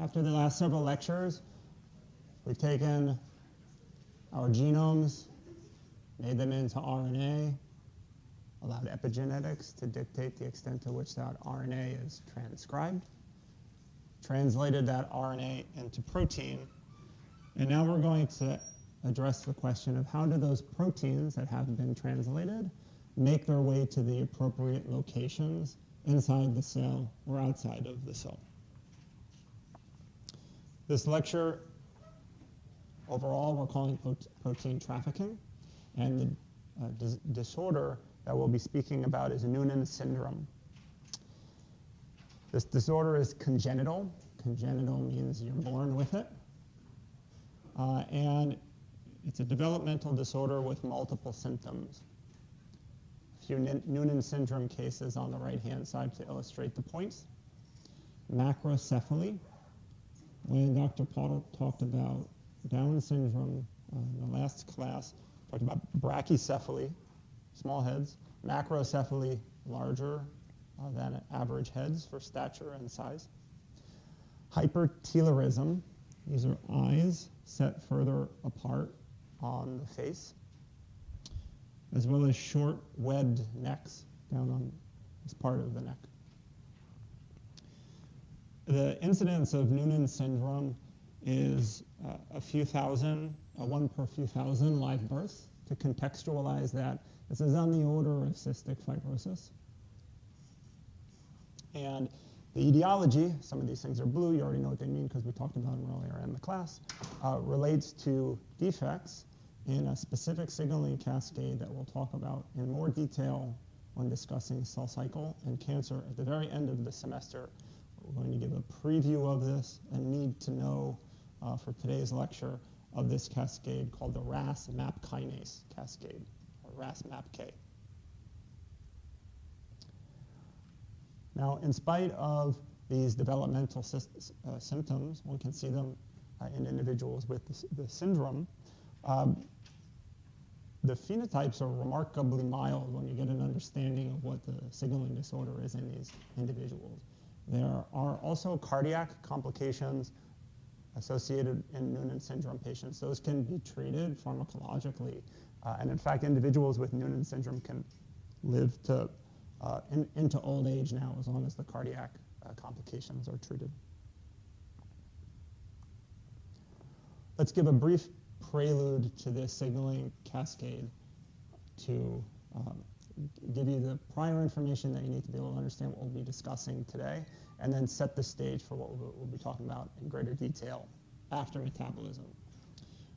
After the last several lectures, we've taken our genomes, made them into RNA, allowed epigenetics to dictate the extent to which that RNA is transcribed, translated that RNA into protein, and now we're going to address the question of how do those proteins that have been translated make their way to the appropriate locations inside the cell or outside of the cell. This lecture, overall, we're calling protein trafficking, and the disorder that we'll be speaking about is Noonan syndrome. This disorder is congenital. Congenital means you're born with it. And it's a developmental disorder with multiple symptoms. A few Noonan syndrome cases on the right-hand side to illustrate the points. Macrocephaly. When Dr. Potter talked about Down syndrome in the last class, talked about brachycephaly, small heads, macrocephaly, larger than average heads for stature and size. Hypertelorism, these are eyes set further apart on the face, as well as short, webbed necks down on this part of the neck. The incidence of Noonan syndrome is a few thousand, one per few thousand live births. To contextualize that, this is on the order of cystic fibrosis. And the etiology, some of these things are blue, you already know what they mean because we talked about them earlier in the class, relates to defects in a specific signaling cascade that we'll talk about in more detail when discussing cell cycle and cancer at the very end of the semester. We're going to give a preview of this and need to know for today's lecture of this cascade called the RAS-MAP kinase cascade, or RAS-MAPK. Now, in spite of these developmental symptoms, one can see them in individuals with the syndrome, the phenotypes are remarkably mild when you get an understanding of what the signaling disorder is in these individuals. There are also cardiac complications associated in Noonan syndrome patients. Those can be treated pharmacologically. And in fact, individuals with Noonan syndrome can live to into old age now as long as the cardiac complications are treated. Let's give a brief prelude to this signaling cascade to give you the prior information that you need to be able to understand what we'll be discussing today, and then set the stage for what we'll be talking about in greater detail after metabolism.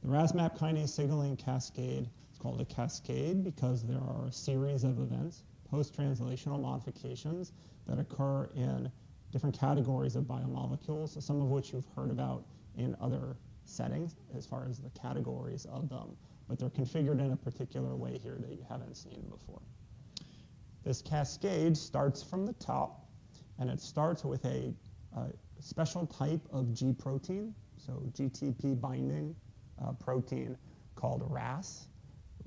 The RAS-MAP kinase signaling cascade is called a cascade because there are a series of events, post-translational modifications, that occur in different categories of biomolecules, some of which you've heard about in other settings as far as the categories of them, but they're configured in a particular way here that you haven't seen before. This cascade starts from the top, and it starts with a special type of G protein, so GTP binding protein called RAS.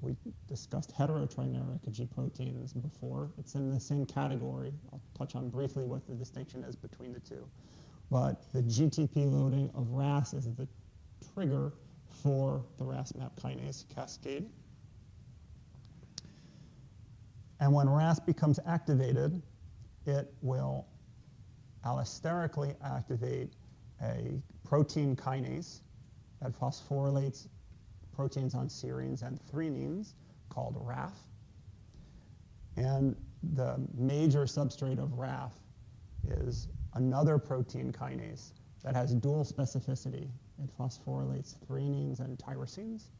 We discussed heterotrimeric G proteins before. It's in the same category. I'll touch on briefly what the distinction is between the two. But the GTP loading of RAS is the trigger for the RAS-MAP kinase cascade. And when RAS becomes activated, it will allosterically activate a protein kinase that phosphorylates proteins on serines and threonines called RAF. And the major substrate of RAF is another protein kinase that has dual specificity. It phosphorylates threonines and tyrosines.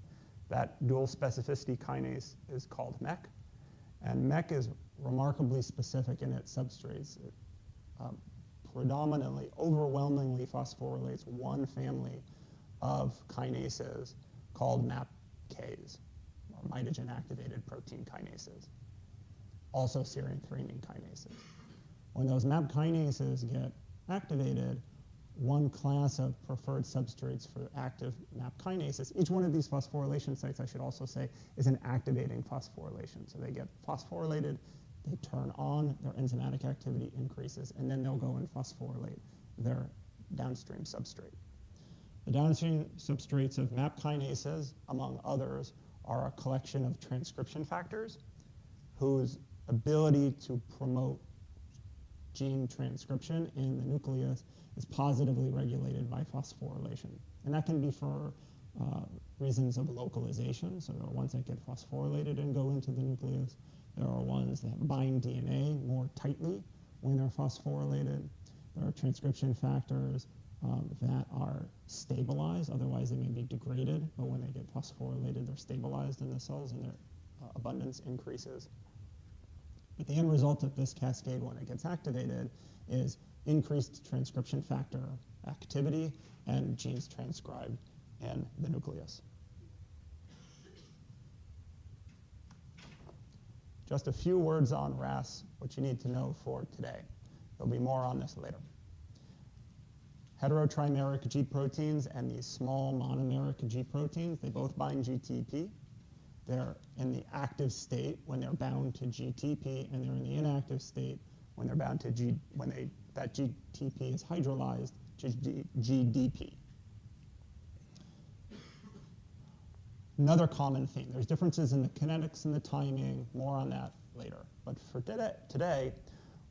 That dual specificity kinase is called MEK. And MEK is remarkably specific in its substrates. It predominantly, overwhelmingly phosphorylates one family of kinases called MAPKs, or mitogen-activated protein kinases, also serine threonine kinases. When those MAP kinases get activated, one class of preferred substrates for active MAP kinases, each one of these phosphorylation sites, I should also say, is an activating phosphorylation. So they get phosphorylated, they turn on, their enzymatic activity increases, and then they'll go and phosphorylate their downstream substrate. The downstream substrates of MAP kinases, among others, are a collection of transcription factors whose ability to promote gene transcription in the nucleus is positively regulated by phosphorylation. And that can be for reasons of localization. So there are ones that get phosphorylated and go into the nucleus. There are ones that bind DNA more tightly when they're phosphorylated. There are transcription factors that are stabilized. Otherwise, they may be degraded. But when they get phosphorylated, they're stabilized in the cells and their abundance increases. But the end result of this cascade, when it gets activated, is increased transcription factor activity and genes transcribed in the nucleus. Just a few words on RAS, what you need to know for today. There'll be more on this later. Heterotrimeric G proteins and these small monomeric G proteins, they both bind GTP. They're in the active state when they're bound to GTP, and they're in the inactive state when they're bound to that GTP is hydrolyzed to GDP. Another common theme, there's differences in the kinetics and the timing, more on that later. But for today,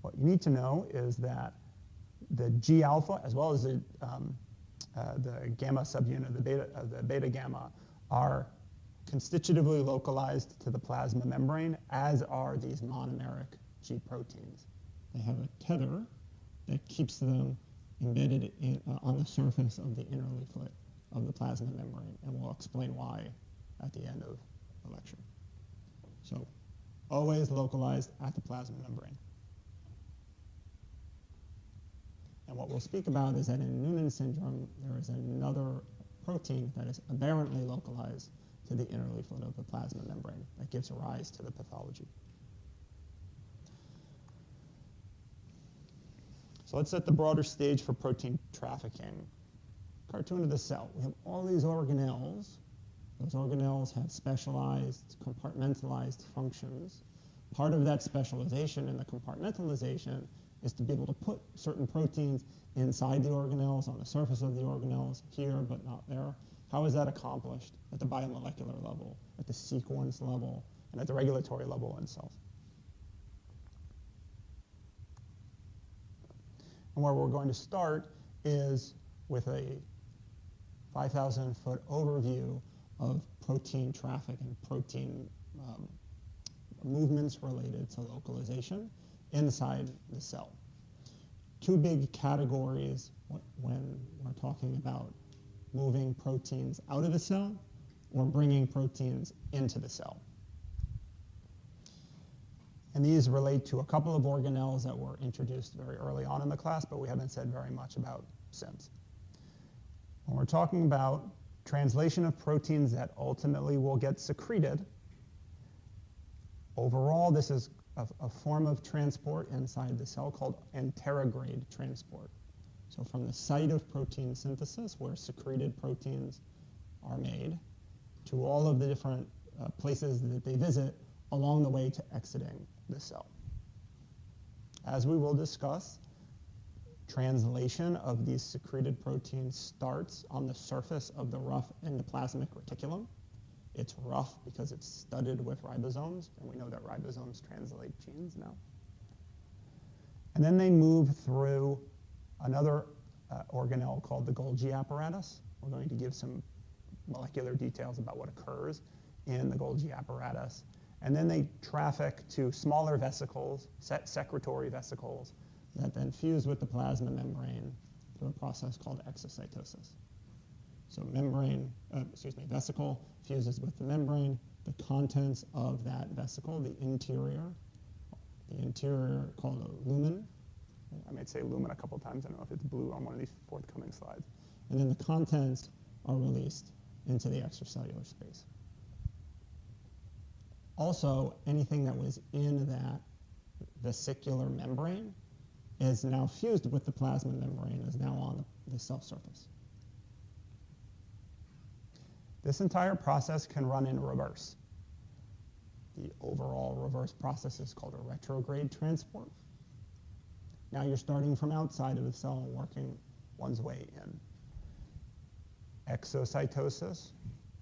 what you need to know is that the G alpha, as well as the gamma subunit of the beta gamma, are constitutively localized to the plasma membrane, as are these monomeric G proteins. They have a tether that keeps them embedded on the surface of the inner leaflet of the plasma membrane, and we'll explain why at the end of the lecture. So, always localized at the plasma membrane. And what we'll speak about is that in Noonan syndrome, there is another protein that is aberrantly localized to the inner leaflet of the plasma membrane that gives rise to the pathology. So let's set the broader stage for protein trafficking. Cartoon of the cell. We have all these organelles. Those organelles have specialized, compartmentalized functions. Part of that specialization and the compartmentalization is to be able to put certain proteins inside the organelles, on the surface of the organelles, here but not there. How is that accomplished? At the biomolecular level, at the sequence level, and at the regulatory level in cells. And where we're going to start is with a 5,000-foot overview of protein traffic and protein movements related to localization inside the cell. Two big categories when we're talking about moving proteins out of the cell or bringing proteins into the cell. And these relate to a couple of organelles that were introduced very early on in the class, but we haven't said very much about since. When we're talking about translation of proteins that ultimately will get secreted, overall this is a form of transport inside the cell called anterograde transport. So from the site of protein synthesis, where secreted proteins are made, to all of the different places that they visit along the way to exiting the cell. As we will discuss, translation of these secreted proteins starts on the surface of the rough endoplasmic reticulum. It's rough because it's studded with ribosomes, and we know that ribosomes translate genes now. And then they move through another organelle called the Golgi apparatus. We're going to give some molecular details about what occurs in the Golgi apparatus. And then they traffic to smaller vesicles, secretory vesicles, that then fuse with the plasma membrane through a process called exocytosis. So vesicle fuses with the membrane. The contents of that vesicle, the interior called a lumen. I might say lumen a couple times. I don't know if it's blue on one of these forthcoming slides. And then the contents are released into the extracellular space. Also, anything that was in that vesicular membrane is now fused with the plasma membrane, is now on the cell surface. This entire process can run in reverse. The overall reverse process is called a retrograde transport. Now you're starting from outside of the cell and working one's way in. Exocytosis,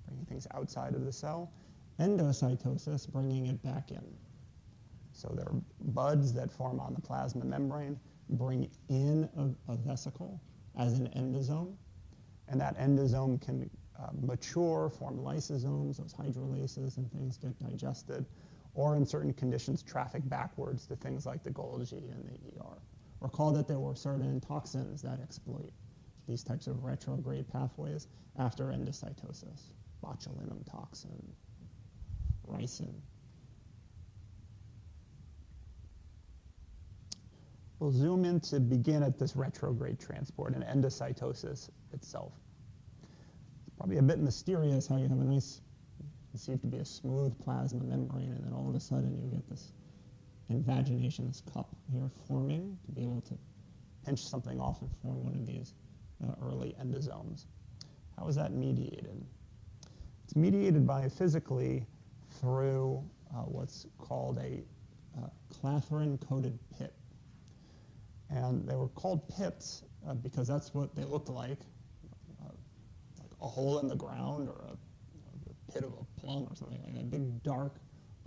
bringing things outside of the cell. Endocytosis, bringing it back in. So there are buds that form on the plasma membrane, bring in a vesicle as an endosome, and that endosome can mature, form lysosomes, those hydrolases and things get digested, or in certain conditions traffic backwards to things like the Golgi and the ER. Recall that there were certain toxins that exploit these types of retrograde pathways after endocytosis, botulinum toxin, ricin. We'll zoom in to begin at this retrograde transport and endocytosis itself. It's probably a bit mysterious how you have a nice, conceived to be a smooth plasma membrane, and then all of a sudden you get this invagination, this cup here forming to be able to pinch something off and form one of these early endosomes. How is that mediated? It's mediated physically through what's called a clathrin-coated pit. And they were called pits because that's what they looked like a hole in the ground or a pit of a plum or something like that, big, dark,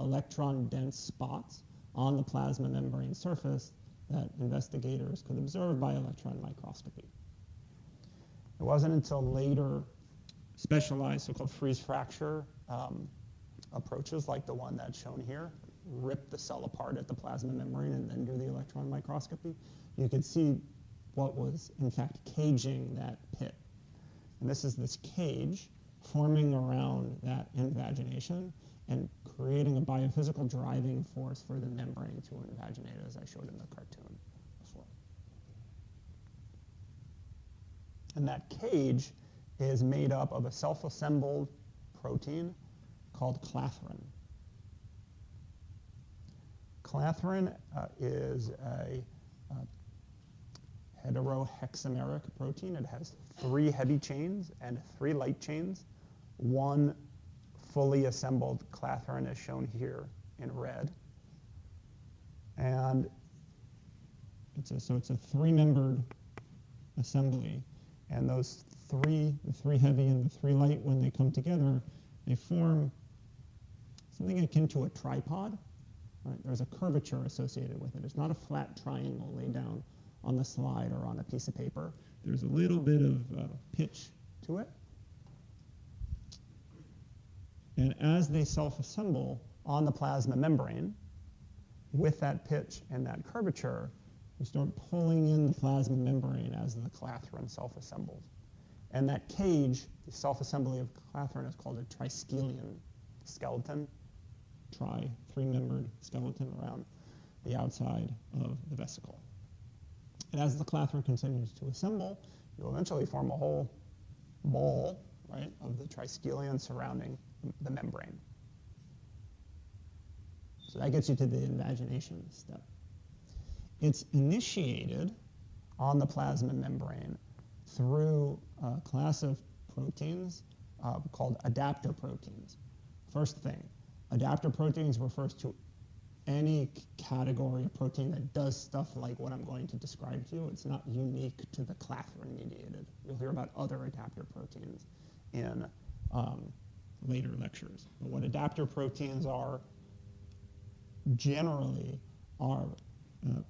electron-dense spots on the plasma membrane surface that investigators could observe by electron microscopy. It wasn't until later specialized so-called freeze fracture approaches like the one that's shown here, rip the cell apart at the plasma membrane and then do the electron microscopy, you could see what was in fact caging that pit. And this is this cage forming around that invagination and creating a biophysical driving force for the membrane to invaginate, as I showed in the cartoon before. And that cage is made up of a self-assembled protein called clathrin. Clathrin is a heterohexameric protein. It has 3 heavy chains and 3 light chains. One fully assembled clathrin is shown here in red. And it's a 3-membered assembly. And those the 3 heavy and the 3 light, when they come together, they form something akin to a tripod. Right? There's a curvature associated with it. It's not a flat triangle laid down on the slide or on a piece of paper. There's a little bit of pitch to it. And as they self-assemble on the plasma membrane, with that pitch and that curvature, you start pulling in the plasma membrane as the clathrin self-assembles. And that cage, the self-assembly of clathrin, is called a triskelion skeleton, 3-membered skeleton around the outside of the vesicle. And as the clathrin continues to assemble, you'll eventually form a whole ball, right, of the triskelion surrounding the membrane. So that gets you to the invagination step. It's initiated on the plasma membrane through a class of proteins called adapter proteins. First thing, adapter proteins refers to any category of protein that does stuff like what I'm going to describe to you. It's not unique to the clathrin-mediated. You'll hear about other adapter proteins in later lectures. But what adapter proteins are generally are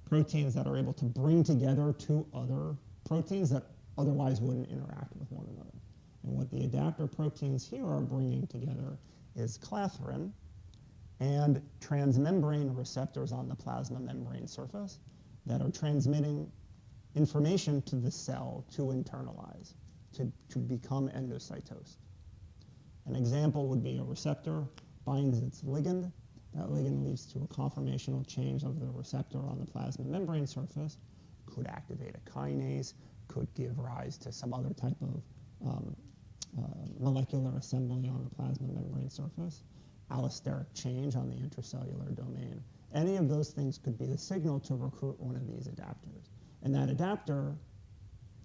proteins that are able to bring together 2 other proteins that otherwise wouldn't interact with one another. And what the adapter proteins here are bringing together is clathrin and transmembrane receptors on the plasma membrane surface that are transmitting information to the cell to internalize, to become endocytosed. An example would be a receptor binds its ligand. That ligand leads to a conformational change of the receptor on the plasma membrane surface, could activate a kinase, could give rise to some other type of molecular assembly on the plasma membrane surface, allosteric change on the intracellular domain. Any of those things could be the signal to recruit one of these adapters. And that adapter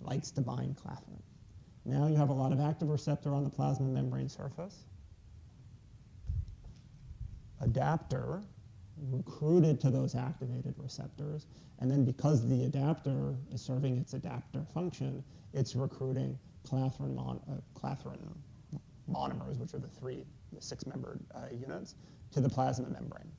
likes to bind clathrin. Now you have a lot of active receptor on the plasma membrane surface. Adapter recruited to those activated receptors, and then because the adapter is serving its adapter function, it's recruiting clathrin monomers, which are the six-membered units, to the plasma membrane.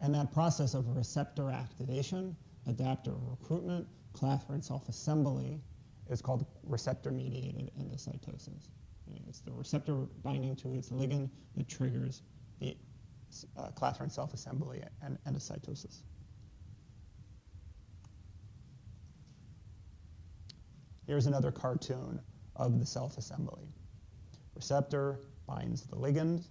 And that process of receptor activation, adapter recruitment, clathrin self-assembly is called receptor-mediated endocytosis. It's the receptor binding to its ligand that triggers the clathrin self-assembly and endocytosis. Here's another cartoon of the self-assembly. Receptor binds the ligand.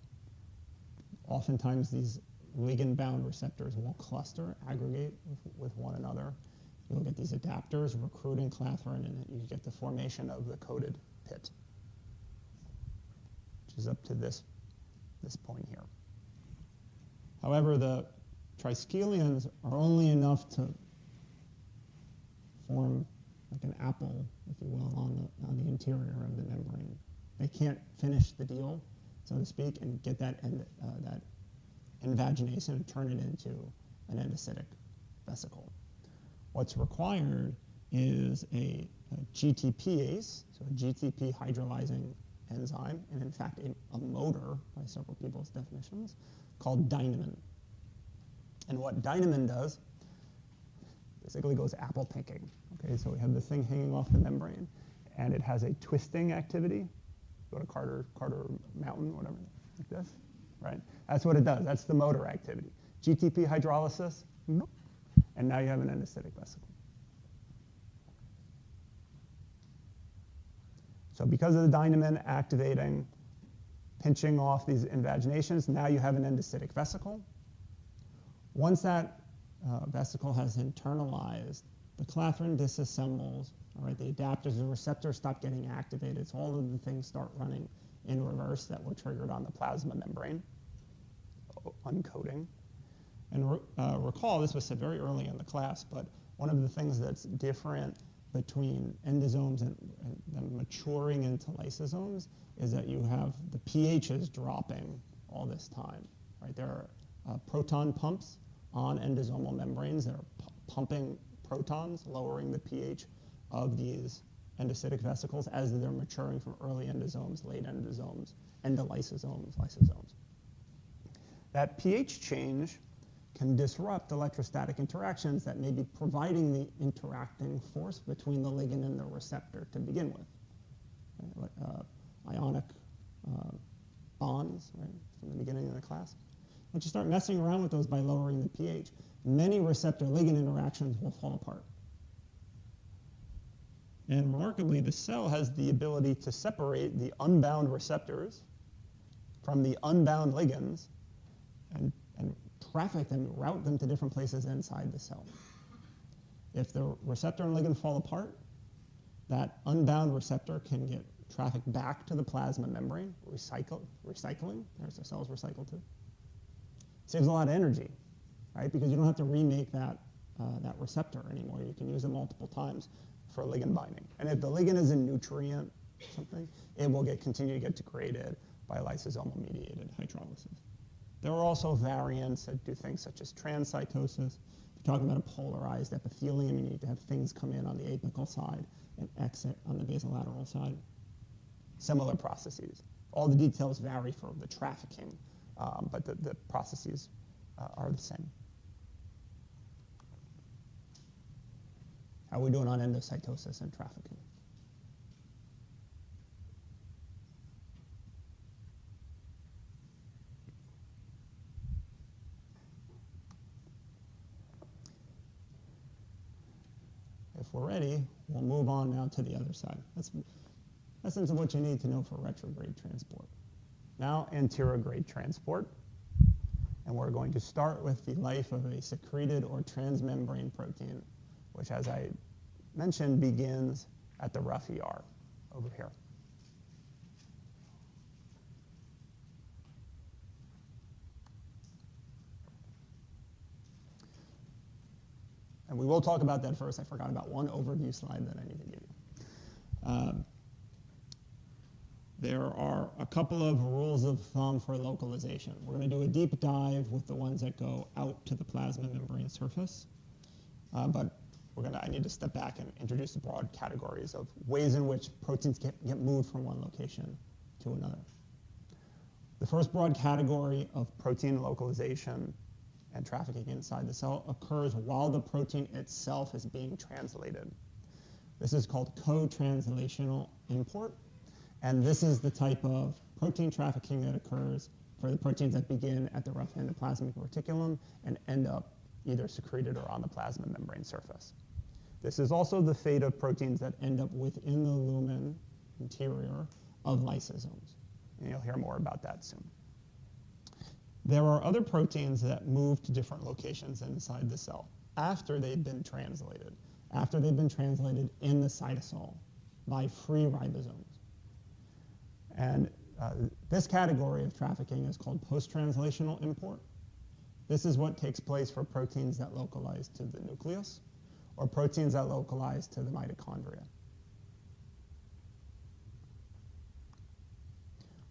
Oftentimes these ligand-bound receptors will cluster, aggregate with one another. You'll get these adapters recruiting clathrin, and you get the formation of the coated pit, which is up to this point here. However, the triskelions are only enough to form like an apple, if you will, on the interior of the membrane. They can't finish the deal, so to speak, and get that invagination and turn it into an endocytic vesicle. What's required is a GTPase, so a GTP hydrolyzing enzyme, and in fact a motor, by several people's definitions, called dynamin. And what dynamin does, basically goes apple picking. Okay, so we have this thing hanging off the membrane, and it has a twisting activity. Go to Carter Mountain, whatever, like this, right? That's what it does. That's the motor activity. GTP hydrolysis, nope. And now you have an endocytic vesicle. So because of the dynamin activating, pinching off these invaginations, now you have an endocytic vesicle. Once that vesicle has internalized, the clathrin disassembles, all right, the adapters, the receptors stop getting activated, so all of the things start running in reverse that were triggered on the plasma membrane, uncoating. And recall, this was said very early in the class, but one of the things that's different between endosomes and them maturing into lysosomes is that you have the pHs dropping all this time, right? There are proton pumps on endosomal membranes that are pumping protons, lowering the pH of these endocytic vesicles as they're maturing from early endosomes, late endosomes, endolysosomes, lysosomes. That pH change can disrupt electrostatic interactions that may be providing the interacting force between the ligand and the receptor to begin with. Ionic bonds, right, from the beginning of the class. Once you start messing around with those by lowering the pH, many receptor-ligand interactions will fall apart. And remarkably, the cell has the ability to separate the unbound receptors from the unbound ligands and traffic them, route them to different places inside the cell. If the receptor and ligand fall apart, that unbound receptor can get trafficked back to the plasma membrane, recycling, there's the cells recycled too. Saves a lot of energy, right? Because you don't have to remake that receptor anymore. You can use it multiple times for ligand binding. And if the ligand is a nutrient or something, it will continue to get degraded by lysosomal mediated hydrolysis. There are also variants that do things such as transcytosis. If you're talking about a polarized epithelium, you need to have things come in on the apical side and exit on the basolateral side. Similar processes. All the details vary for the trafficking, but the processes are the same. How are we doing on endocytosis and trafficking? If we're ready, we'll move on now to the other side. That's essence of what you need to know for retrograde transport. Now, anterograde transport. And we're going to start with the life of a secreted or transmembrane protein, which, as I mentioned, begins at the rough ER over here. And we will talk about that first. I forgot about one overview slide that I need to give you. there are a couple of rules of thumb for localization. We're going to do a deep dive with the ones that go out to the plasma membrane surface, but I need to step back and introduce the broad categories of ways in which proteins get moved from one location to another. The first broad category of protein localization and trafficking inside the cell occurs while the protein itself is being translated. This is called co-translational import, and this is the type of protein trafficking that occurs for the proteins that begin at the rough endoplasmic reticulum and end up either secreted or on the plasma membrane surface. This is also the fate of proteins that end up within the lumen interior of lysosomes. And you'll hear more about that soon. There are other proteins that move to different locations inside the cell after they've been translated in the cytosol by free ribosomes. And this category of trafficking is called post-translational import. This is what takes place for proteins that localize to the nucleus or proteins that localize to the mitochondria.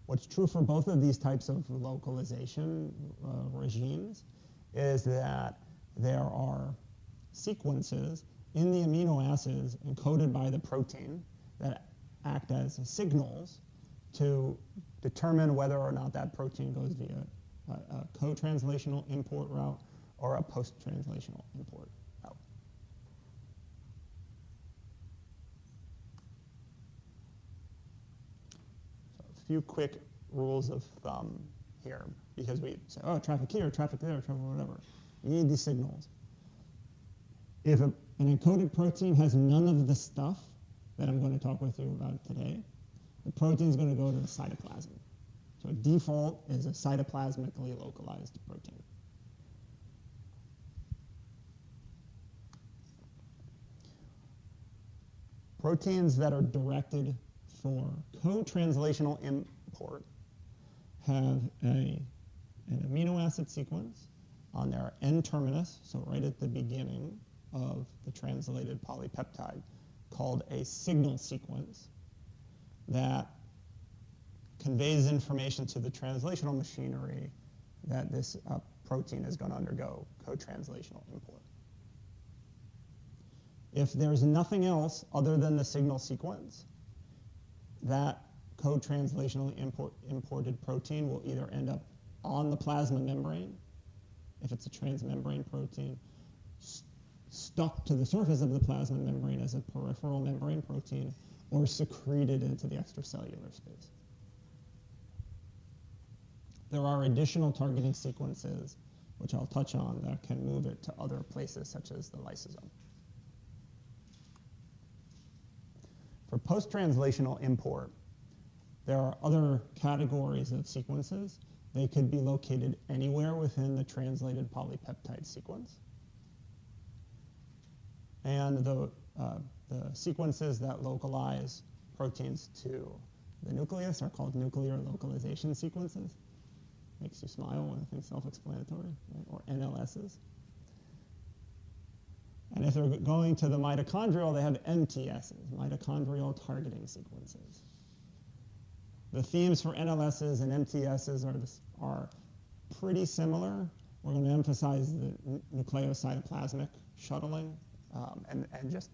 What's true for both of these types of localization regimes is that there are sequences in the amino acids encoded by the protein that act as signals to determine whether or not that protein goes via a co-translational import route or a post-translational import route. So a few quick rules of thumb here, because we say, oh, traffic here, traffic there, traffic whatever. You need these signals. If an encoded protein has none of the stuff that I'm going to talk with you about today, the protein is going to go to the cytoplasm. So default is a cytoplasmically localized protein. Proteins that are directed for co-translational import have an amino acid sequence on their N-terminus, so right at the beginning of the translated polypeptide, called a signal sequence that conveys information to the translational machinery that this protein is going to undergo co-translational import. If there's nothing else other than the signal sequence, that co-translationally imported protein will either end up on the plasma membrane, if it's a transmembrane protein, stuck to the surface of the plasma membrane as a peripheral membrane protein, or secreted into the extracellular space. There are additional targeting sequences, which I'll touch on, that can move it to other places, such as the lysosome. For post-translational import, there are other categories of sequences. They could be located anywhere within the translated polypeptide sequence. And the sequences that localize proteins to the nucleus are called nuclear localization sequences. Makes you smile when I think self-explanatory, right? Or NLSs. And if they're going to the mitochondrial, they have MTSs, mitochondrial targeting sequences. The themes for NLSs and MTSs are pretty similar. We're going to emphasize the nucleocytoplasmic shuttling and just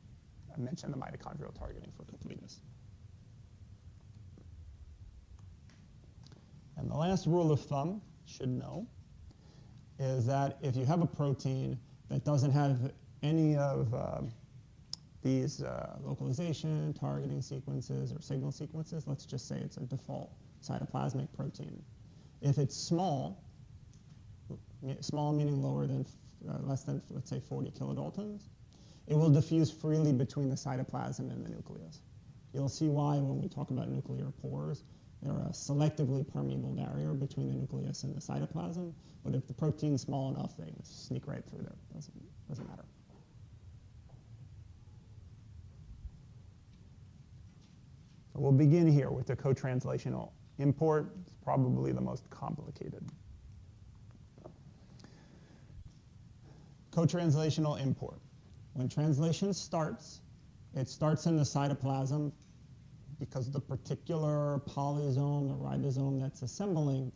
mention the mitochondrial targeting for completeness. And the last rule of thumb, should know, is that if you have a protein that doesn't have any of these localization, targeting sequences, or signal sequences, let's just say it's a default cytoplasmic protein. If it's small meaning less than, let's say, 40 kilodaltons, it will diffuse freely between the cytoplasm and the nucleus. You'll see why when we talk about nuclear pores. They're a selectively permeable barrier between the nucleus and the cytoplasm, but if the protein's small enough, they sneak right through there. Doesn't matter. So we'll begin here with the co-translational import. It's probably the most complicated. Co-translational import. When translation starts, it starts in the cytoplasm because the particular polysome, the ribosome that's assembling,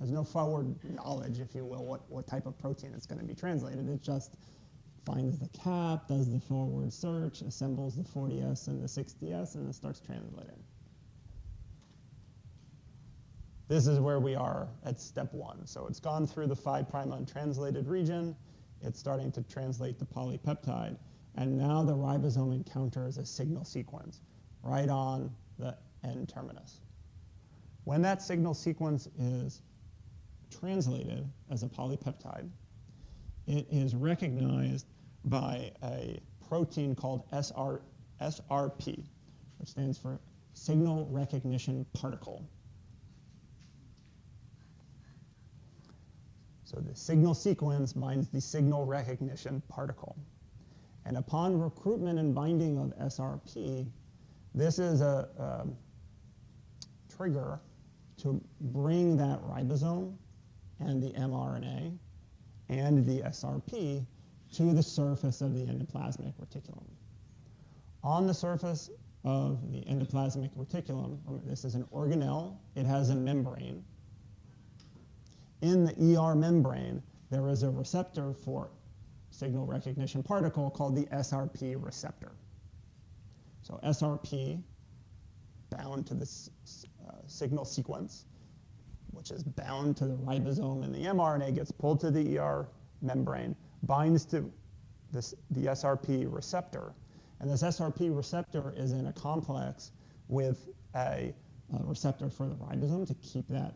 has no forward knowledge, if you will, what type of protein it's going to be translated. It just finds the cap, does the forward search, assembles the 40S and the 60S, and then starts translating. This is where we are at step 1. So it's gone through the 5' untranslated region. It's starting to translate the polypeptide. And now the ribosome encounters a signal sequence right on the N terminus. When that signal sequence is translated as a polypeptide, it is recognized by a protein called SRP, which stands for Signal Recognition Particle. So the signal sequence binds the signal recognition particle. And upon recruitment and binding of SRP, this is a trigger to bring that ribosome and the mRNA and the SRP to the surface of the endoplasmic reticulum. On the surface of the endoplasmic reticulum, this is an organelle, it has a membrane. In the ER membrane, there is a receptor for signal recognition particle called the SRP receptor. So SRP, bound to this signal sequence, which is bound to the ribosome, and the mRNA gets pulled to the ER membrane, binds to the SRP receptor. And this SRP receptor is in a complex with a receptor for the ribosome to keep that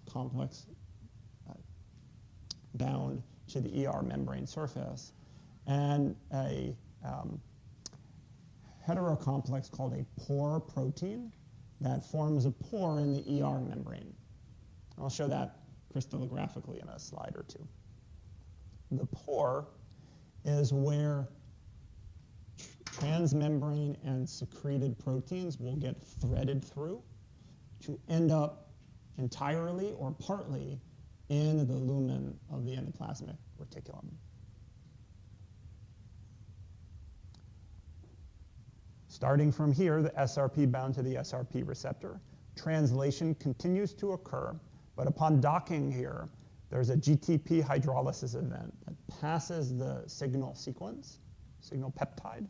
complex bound to the ER membrane surface, and a heterocomplex called a pore protein that forms a pore in the ER membrane. I'll show that crystallographically in a slide or two. The pore is where transmembrane and secreted proteins will get threaded through to end up entirely or partly in the lumen of the endoplasmic reticulum. Starting from here, the SRP bound to the SRP receptor, translation continues to occur, but upon docking here, there's a GTP hydrolysis event that passes the signal sequence, signal peptide,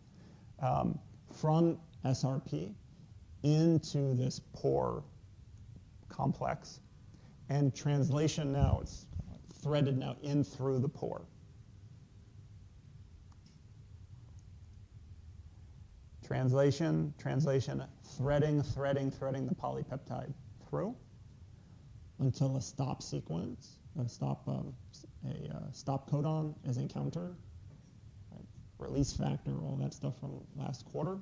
from SRP into this pore complex. And translation now, it's threaded now in through the pore. Translation, threading the polypeptide through until a stop sequence, a stop codon is encountered. Right? Release factor, all that stuff from last quarter.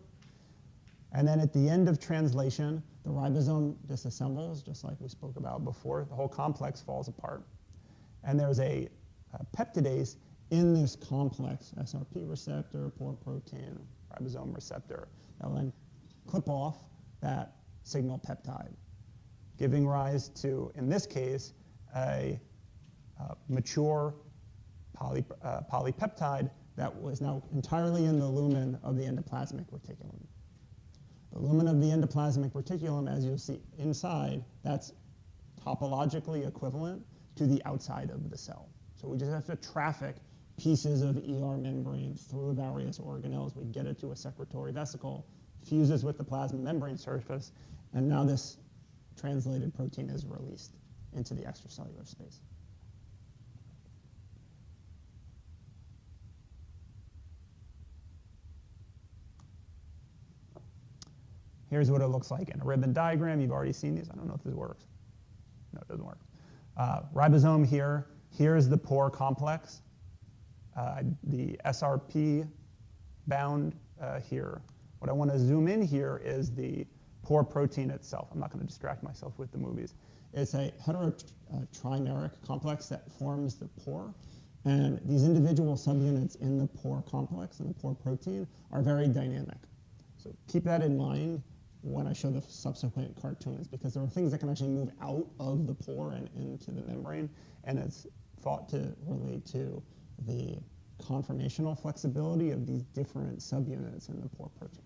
And then at the end of translation, the ribosome disassembles, just like we spoke about before. The whole complex falls apart. And there's a peptidase in this complex, SRP receptor, pore protein, ribosome receptor, that will then clip off that signal peptide, giving rise to, in this case, a mature polypeptide that was now entirely in the lumen of the endoplasmic reticulum. The lumen of the endoplasmic reticulum, as you'll see inside, that's topologically equivalent to the outside of the cell. So we just have to traffic pieces of ER membrane through various organelles. We get it to a secretory vesicle, fuses with the plasma membrane surface, and now this translated protein is released into the extracellular space. Here's what it looks like in a ribbon diagram. You've already seen these. I don't know if this works. No, it doesn't work. Ribosome here. Here's the pore complex. The SRP bound here. What I want to zoom in here is the pore protein itself. I'm not going to distract myself with the movies. It's a heterotrimeric complex that forms the pore. And these individual subunits in the pore complex and the pore protein are very dynamic. So keep that in mind when I show the subsequent cartoons, because there are things that can actually move out of the pore and into the membrane, and it's thought to relate to the conformational flexibility of these different subunits in the pore protein.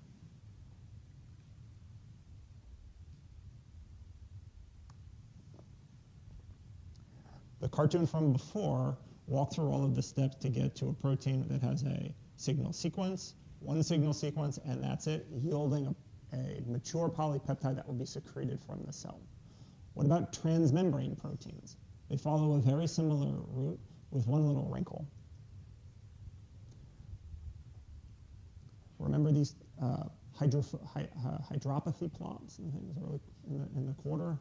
The cartoon from before walked through all of the steps to get to a protein that has a signal sequence, one signal sequence, and that's it, yielding a mature polypeptide that will be secreted from the cell. What about transmembrane proteins? They follow a very similar route with one little wrinkle. Remember these hydropathy plots and things early in the quarter?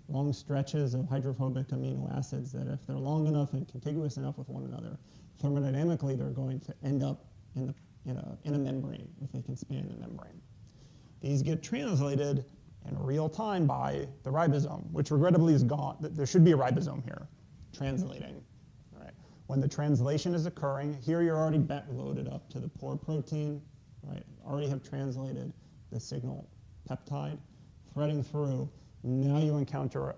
Long stretches of hydrophobic amino acids that if they're long enough and contiguous enough with one another, thermodynamically they're going to end up in a membrane if they can span the membrane. These get translated in real time by the ribosome, which regrettably is gone. There should be a ribosome here translating. Right? When the translation is occurring, here you're already loaded up to the poor protein, right? Already have translated the signal peptide, threading through. Now you encounter,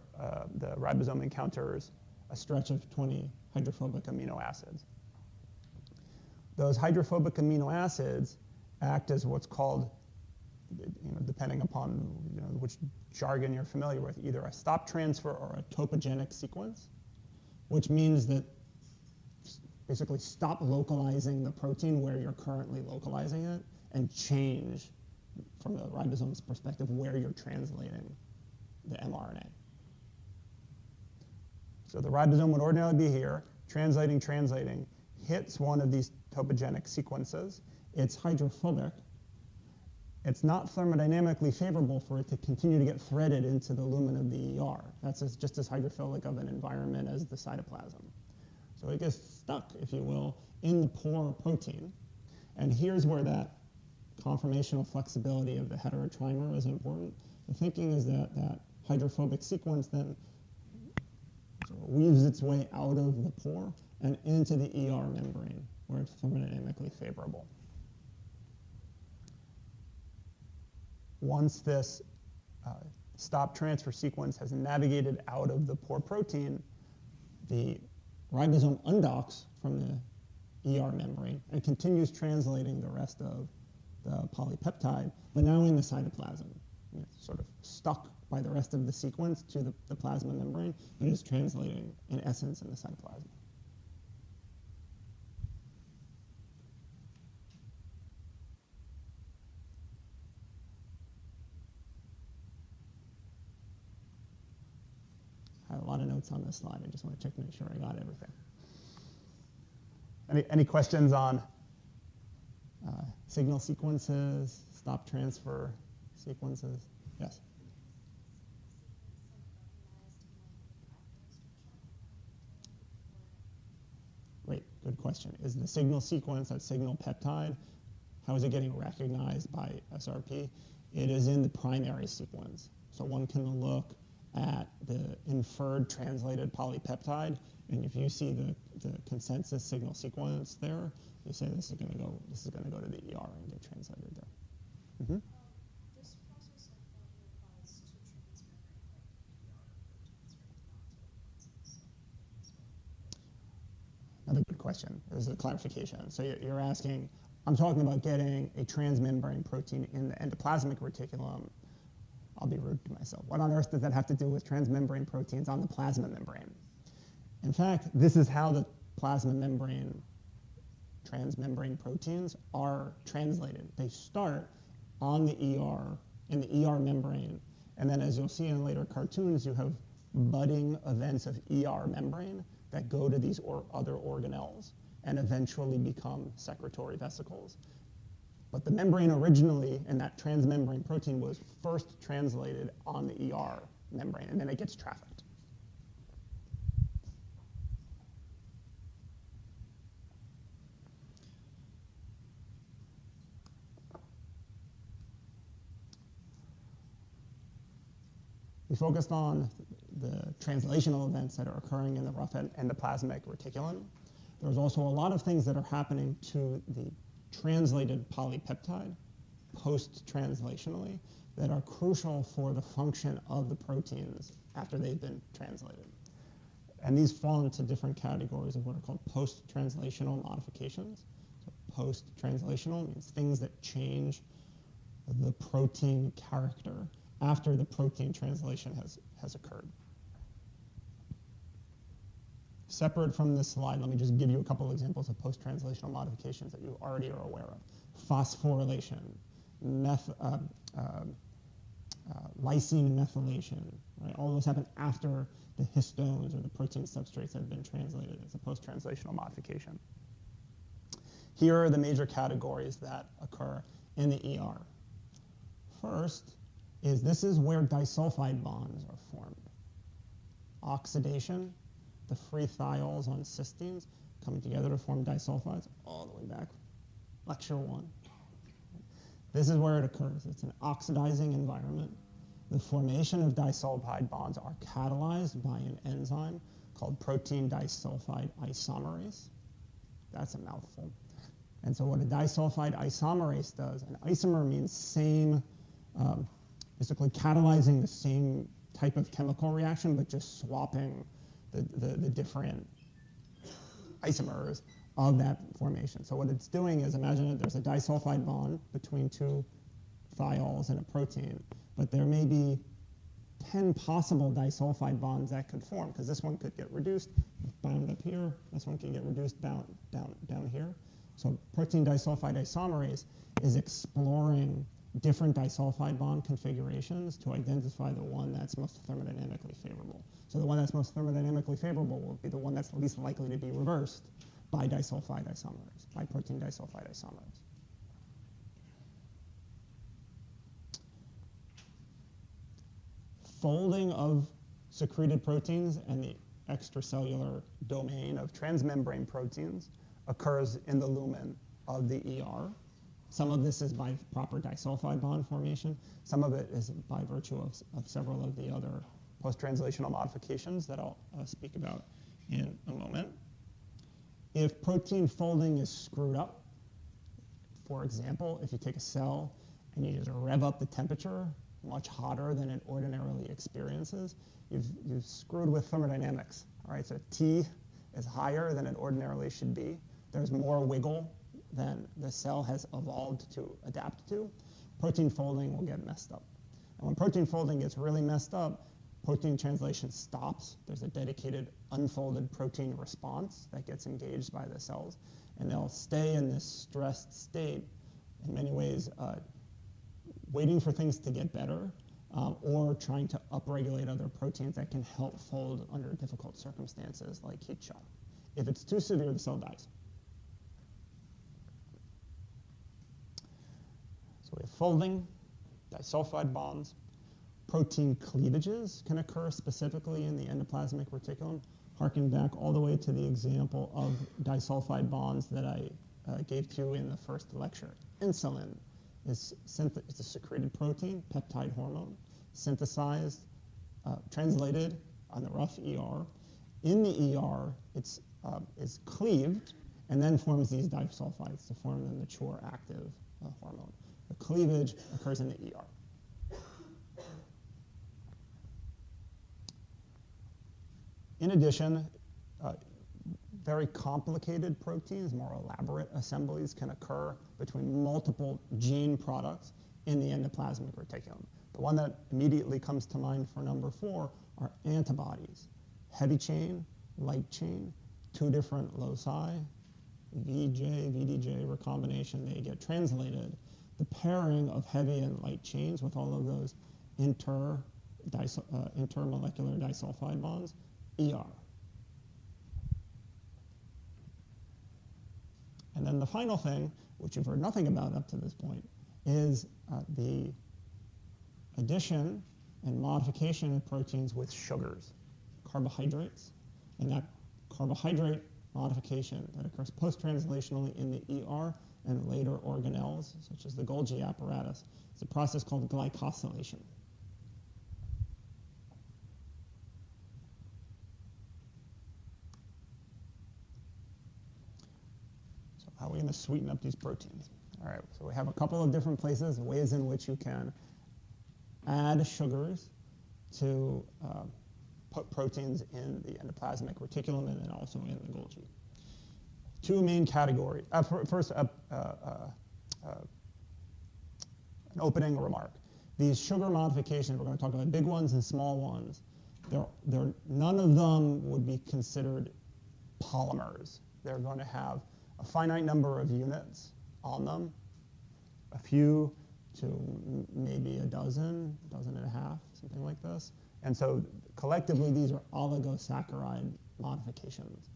the ribosome encounters a stretch of 20 hydrophobic amino acids. Those hydrophobic amino acids act as what's called, depending upon which jargon you're familiar with, either a stop transfer or a topogenic sequence, which means that basically stop localizing the protein where you're currently localizing it and change, from the ribosome's perspective, where you're translating the mRNA. So the ribosome would ordinarily be here, translating, hits one of these topogenic sequences. It's hydrophobic. It's not thermodynamically favorable for it to continue to get threaded into the lumen of the ER. That's just as hydrophilic of an environment as the cytoplasm. So it gets stuck, if you will, in the poor protein. And here's where that conformational flexibility of the heterotrimer is important. The thinking is that that hydrophobic sequence then sort of weaves its way out of the pore and into the ER membrane, where it's thermodynamically favorable. Once this stop transfer sequence has navigated out of the pore protein, the ribosome undocks from the ER membrane and continues translating the rest of the polypeptide, but now in the cytoplasm. It's sort of stuck by the rest of the sequence to the plasma membrane, but is translating, in essence, in the cytoplasm. I have a lot of notes on this slide. I just want to check to make sure I got everything. Any questions on signal sequences, stop transfer sequences? Yes? Great, good question. Is the signal sequence, that signal peptide, how is it getting recognized by SRP? It is in the primary sequence. So one can look at the inferred translated polypeptide, and if you see the consensus signal sequence there, you say this is going to go to the ER and get translated there. Mm-hmm. This process I thought applies to transmembrane proteins, right? Another good question. There's a clarification. So you're asking, I'm talking about getting a transmembrane protein in the endoplasmic reticulum. I'll be rude to myself. What on earth does that have to do with transmembrane proteins on the plasma membrane? In fact, this is how the plasma membrane transmembrane proteins are translated. They start on the ER, in the ER membrane, and then as you'll see in later cartoons, you have budding events of ER membrane that go to these other organelles and eventually become secretory vesicles. But the membrane originally, and that transmembrane protein was first translated on the ER membrane, and then it gets trafficked. We focused on the translational events that are occurring in the rough endoplasmic reticulum. There's also a lot of things that are happening to the translated polypeptide post-translationally that are crucial for the function of the proteins after they've been translated. And these fall into different categories of what are called post-translational modifications. So post-translational means things that change the protein character after the protein translation has occurred. Separate from this slide, let me just give you a couple of examples of post-translational modifications that you already are aware of. Phosphorylation, lysine methylation, right? All those happen after the histones or the protein substrates have been translated as a post-translational modification. Here are the major categories that occur in the ER. First this is where disulfide bonds are formed. Oxidation, the free thiols on cysteines coming together to form disulfides, all the way back, lecture 1. This is where it occurs. It's an oxidizing environment. The formation of disulfide bonds are catalyzed by an enzyme called protein disulfide isomerase. That's a mouthful. And so what a disulfide isomerase does, an isomer means same, basically catalyzing the same type of chemical reaction, but just swapping the different isomers of that formation. So what it's doing is, imagine that there's a disulfide bond between two thiols and a protein, but there may be 10 possible disulfide bonds that could form, because this one could get reduced, bound up here, this one can get reduced down here. So protein disulfide isomerase is exploring different disulfide bond configurations to identify the one that's most thermodynamically favorable. So the one that's most thermodynamically favorable will be the one that's least likely to be reversed by disulfide isomerase, by protein disulfide isomerase. Folding of secreted proteins and the extracellular domain of transmembrane proteins occurs in the lumen of the ER. Some of this is by proper disulfide bond formation. Some of it is by virtue of several of the other post-translational modifications that I'll speak about in a moment. If protein folding is screwed up, for example, if you take a cell and you just rev up the temperature much hotter than it ordinarily experiences, you've screwed with thermodynamics. All right, so T is higher than it ordinarily should be. There's more wiggle than the cell has evolved to adapt to. Protein folding will get messed up. And when protein folding gets really messed up, protein translation stops. There's a dedicated unfolded protein response that gets engaged by the cells, and they'll stay in this stressed state, in many ways, waiting for things to get better, or trying to upregulate other proteins that can help fold under difficult circumstances like heat shock. If it's too severe, the cell dies. So we have folding, disulfide bonds. Protein cleavages can occur specifically in the endoplasmic reticulum. Harken back all the way to the example of disulfide bonds that I gave to you in the first lecture. Insulin it's a secreted protein, peptide hormone, synthesized, translated on the rough ER. In the ER, it's is cleaved and then forms these disulfides to form the mature active hormone. The cleavage occurs in the ER. In addition, very complicated proteins, more elaborate assemblies can occur between multiple gene products in the endoplasmic reticulum. The one that immediately comes to mind for number 4 are antibodies. Heavy chain, light chain, 2 different loci, VJ, VDJ recombination, they get translated. The pairing of heavy and light chains with all of those intermolecular disulfide bonds, ER. And then the final thing, which you've heard nothing about up to this point, is the addition and modification of proteins with sugars, carbohydrates. And that carbohydrate modification that occurs post-translationally in the ER and later organelles, such as the Golgi apparatus, is a process called glycosylation. How are we going to sweeten up these proteins? All right, so we have a couple of different places, ways in which you can add sugars to put proteins in the endoplasmic reticulum and then also in the Golgi. 2 main categories. First, an opening remark. These sugar modifications, we're going to talk about big ones and small ones. None of them would be considered polymers. They're going to have a finite number of units on them, a few to maybe a dozen and a half, something like this. And so collectively, these are oligosaccharide modifications.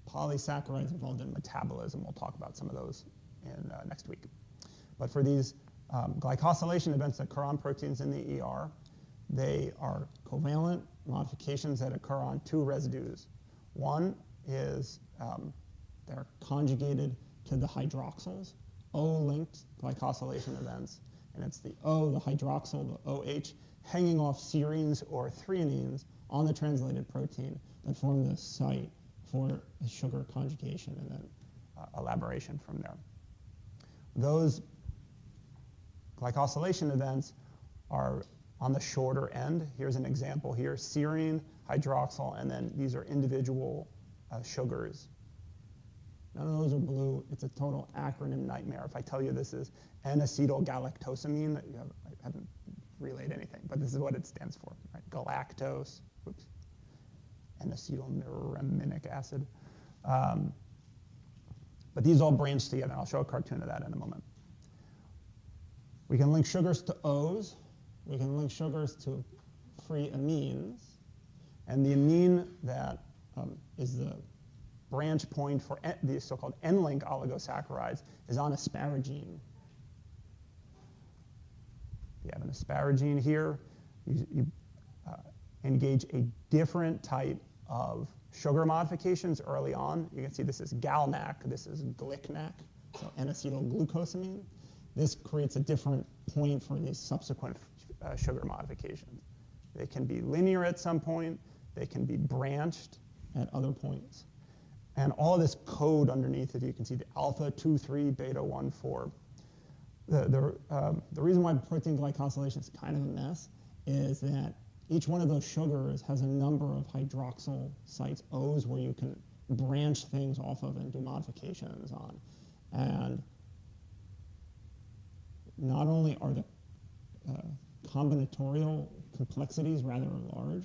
Polysaccharides involved in metabolism. We'll talk about some of those in next week. But for these glycosylation events that occur on proteins in the ER, they are covalent modifications that occur on two residues. One is they're conjugated to the hydroxyls, O-linked glycosylation events. And it's the O, the hydroxyl, the OH, hanging off serines or threonines on the translated protein that form the site for sugar conjugation and then elaboration from there. Those glycosylation events are on the shorter end. Here's an example here, serine, hydroxyl, and then these are individual sugars. None of those are blue. It's a total acronym nightmare. If I tell you this is N-acetylgalactosamine, I haven't relayed anything, but this is what it stands for, right? Galactose, oops, N-acetylmyrrhaminic acid. But these all branch together. I'll show a cartoon of that in a moment. We can link sugars to O's. We can link sugars to free amines. And the amine that is the branch point for these so-called N-link oligosaccharides is on asparagine. You have an asparagine here. You engage a different type of sugar modifications early on. You can see this is GalNAc, this is GlicNAc, so N-acetylglucosamine. This creates a different point for these subsequent sugar modifications. They can be linear at some point. They can be branched at other points. And all of this code underneath it, you can see the alpha 2,3, beta 1, 4. The reason why protein glycosylation is kind of a mess is that each one of those sugars has a number of hydroxyl sites, O's, where you can branch things off of and do modifications on. And not only are the combinatorial complexities rather large,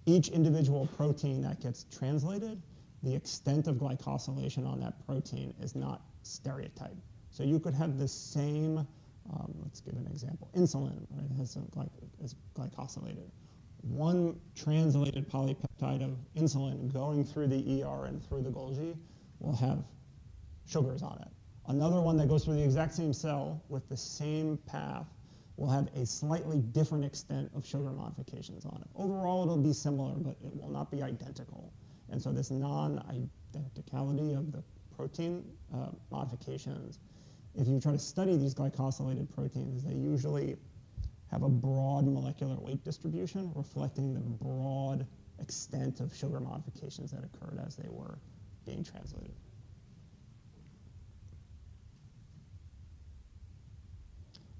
each individual protein that gets translated, the extent of glycosylation on that protein is not stereotyped. So you could have the same, let's give an example, insulin, right, is glycosylated. One translated polypeptide of insulin going through the ER and through the Golgi will have sugars on it. Another one that goes through the exact same cell with the same path will have a slightly different extent of sugar modifications on it. Overall, it'll be similar, but it will not be identical. And so this non-identicality of the protein modifications, if you try to study these glycosylated proteins, they usually have a broad molecular weight distribution reflecting the broad extent of sugar modifications that occurred as they were being translated.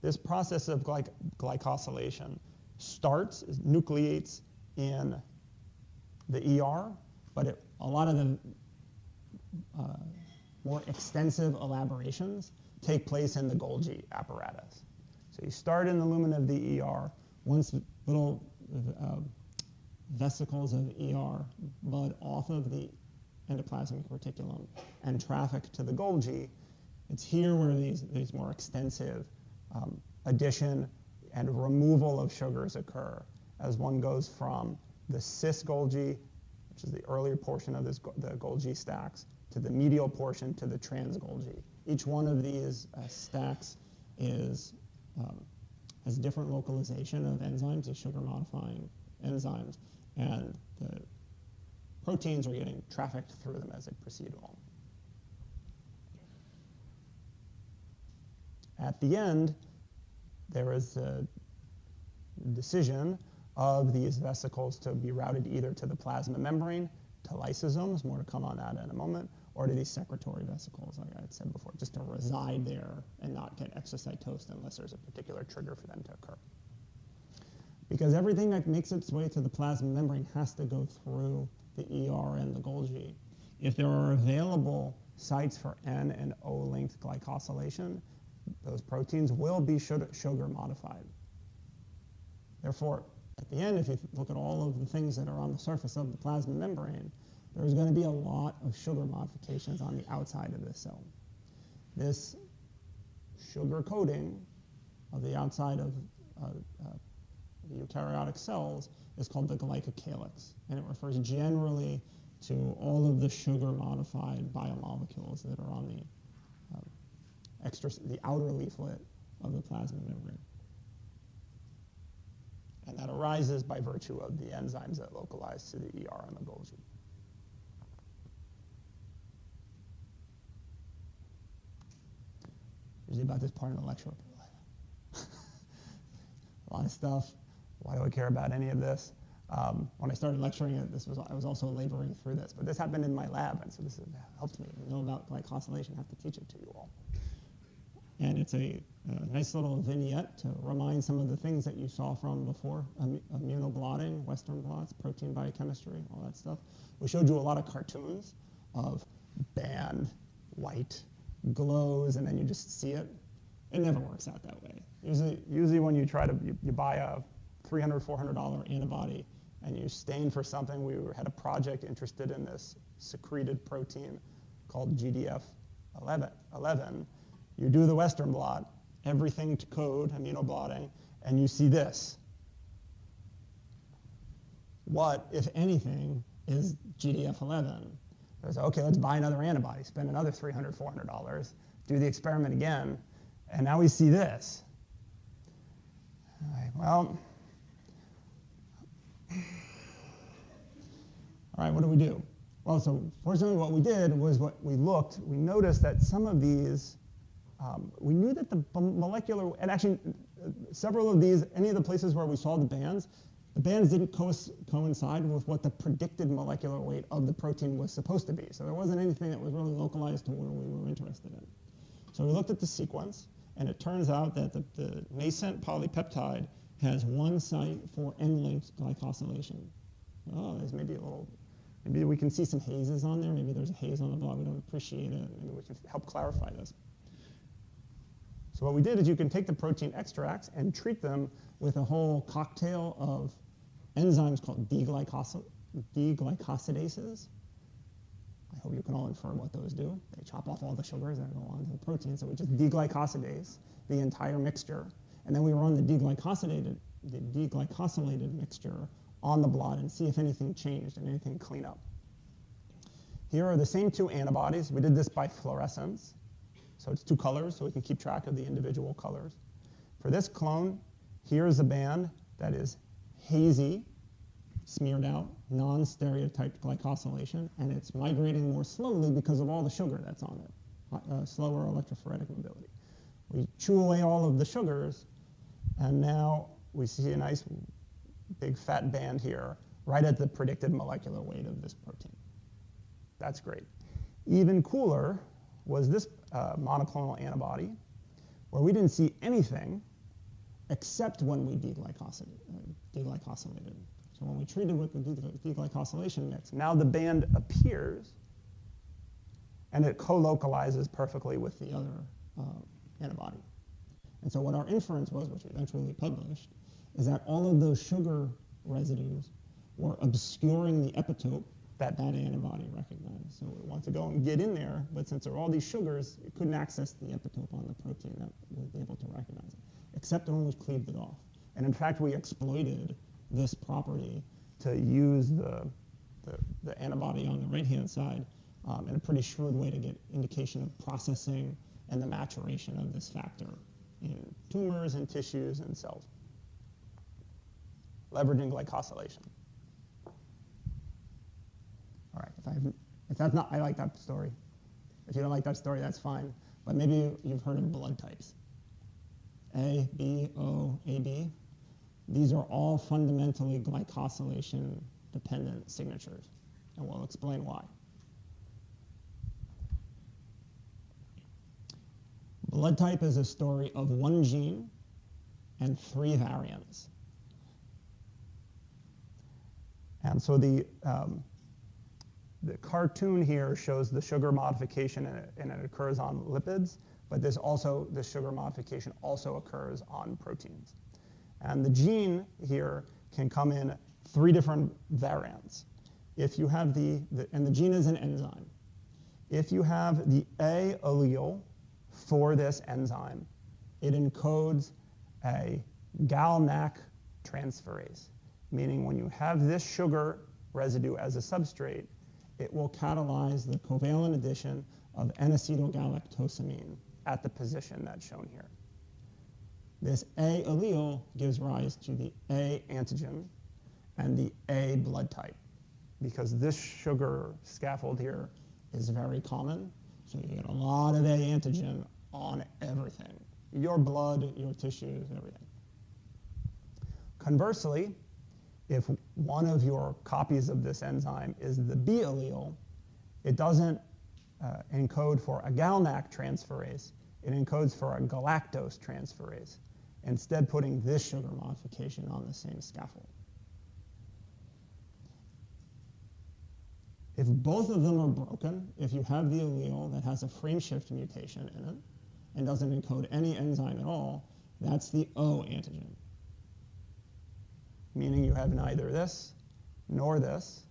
This process of glycosylation nucleates in the ER, but a lot of the more extensive elaborations take place in the Golgi apparatus. So you start in the lumen of the ER. Once little vesicles of ER bud off of the endoplasmic reticulum and traffic to the Golgi, it's here where these more extensive addition and removal of sugars occur as one goes from the cis Golgi, which is the earlier portion of the Golgi stacks, to the medial portion to the trans Golgi. Each one of these stacks has different localization of enzymes, these sugar modifying enzymes, and the proteins are getting trafficked through them as they proceed along. At the end, there is a decision of these vesicles to be routed either to the plasma membrane, to lysosomes, more to come on that in a moment, or to these secretory vesicles, like I had said before, just to reside there and not get exocytosed unless there's a particular trigger for them to occur. Because everything that makes its way to the plasma membrane has to go through the ER and the Golgi. If there are available sites for N and O-linked glycosylation, those proteins will be sugar modified. Therefore, at the end, if you look at all of the things that are on the surface of the plasma membrane, there's going to be a lot of sugar modifications on the outside of this cell. This sugar coating of the outside of the eukaryotic cells is called the glycocalyx, and it refers generally to all of the sugar-modified biomolecules that are on the outer leaflet of the plasma membrane. And that arises by virtue of the enzymes that localize to the ER and the Golgi. Usually about this part of the lecture. A lot of stuff. Why do I care about any of this? When I started lecturing it, I was also laboring through this, but this happened in my lab, and so this helped me know about glycosylation. I have to teach it to you all. And it's a nice little vignette to remind some of the things that you saw from before, immunoblotting, Western blots, protein biochemistry, all that stuff. We showed you a lot of cartoons of band, white, glows, and then you just see it. It never works out that way. Usually when you try to, you buy a $300, $400 antibody and you stain for something, we had a project interested in this secreted protein called GDF11. You do the Western blot, everything to code, immunoblotting, and you see this. What, if anything, is GDF11? So okay, let's buy another antibody, spend another $300, $400, do the experiment again, and now we see this. All right, well, all right, what do we do? Well, so fortunately what we did was we noticed that some of these, we knew that the molecular, and actually several of these, any of the places where we saw the bands didn't coincide with what the predicted molecular weight of the protein was supposed to be. So there wasn't anything that was really localized to where we were interested in. So we looked at the sequence, and it turns out that the nascent polypeptide has one site for end-linked glycosylation. Oh, there's maybe maybe we can see some hazes on there. Maybe there's a haze on the blot. We don't appreciate it. Maybe we can help clarify this. So what we did is you can take the protein extracts and treat them with a whole cocktail of enzymes called deglycosidases. I hope you can all infer what those do. They chop off all the sugars that go onto the protein, so we just deglycosidase the entire mixture. And then we run the deglycosylated mixture on the blot and see if anything changed and anything clean up. Here are the same two antibodies. We did this by fluorescence. So it's two colors, so we can keep track of the individual colors. For this clone, here's a band that is hazy, smeared out, non-stereotyped glycosylation, and it's migrating more slowly because of all the sugar that's on it, slower electrophoretic mobility. We chew away all of the sugars, and now we see a nice big fat band here, right at the predicted molecular weight of this protein. That's great. Even cooler was this monoclonal antibody, where we didn't see anything except when we deglycosylated. So when we treated with the deglycosylation mix, now the band appears, and it co-localizes perfectly with the other antibody. And so what our inference was, which we eventually published, is that all of those sugar residues were obscuring the epitope that antibody recognized. So it wants to go and get in there, but since there are all these sugars, it couldn't access the epitope on the protein that would be able to recognize it, except when we cleaved it off. And in fact, we exploited this property to use the antibody on the right-hand side in a pretty shrewd way to get indication of processing and the maturation of this factor in tumors and tissues and cells, leveraging glycosylation. All right, if that's not, I like that story. If you don't like that story, that's fine. But maybe you've heard of blood types. A, B, O, AB. These are all fundamentally glycosylation-dependent signatures, and we'll explain why. Blood type is a story of one gene and 3 variants. And so the cartoon here shows the sugar modification, and it occurs on lipids, but this sugar modification also occurs on proteins. And the gene here can come in 3 different variants. If you have and the gene is an enzyme. If you have the A allele for this enzyme, it encodes a GalNAc transferase, meaning when you have this sugar residue as a substrate, it will catalyze the covalent addition of N-acetylgalactosamine at the position that's shown here. This A allele gives rise to the A antigen and the A blood type, because this sugar scaffold here is very common, so you get a lot of A antigen on everything, your blood, your tissues, everything. Conversely, if one of your copies of this enzyme is the B allele, it doesn't encode for a GalNAc transferase, it encodes for a galactose transferase, instead putting this sugar modification on the same scaffold. If both of them are broken, if you have the allele that has a frameshift mutation in it and doesn't encode any enzyme at all, that's the O antigen, meaning you have neither this nor this,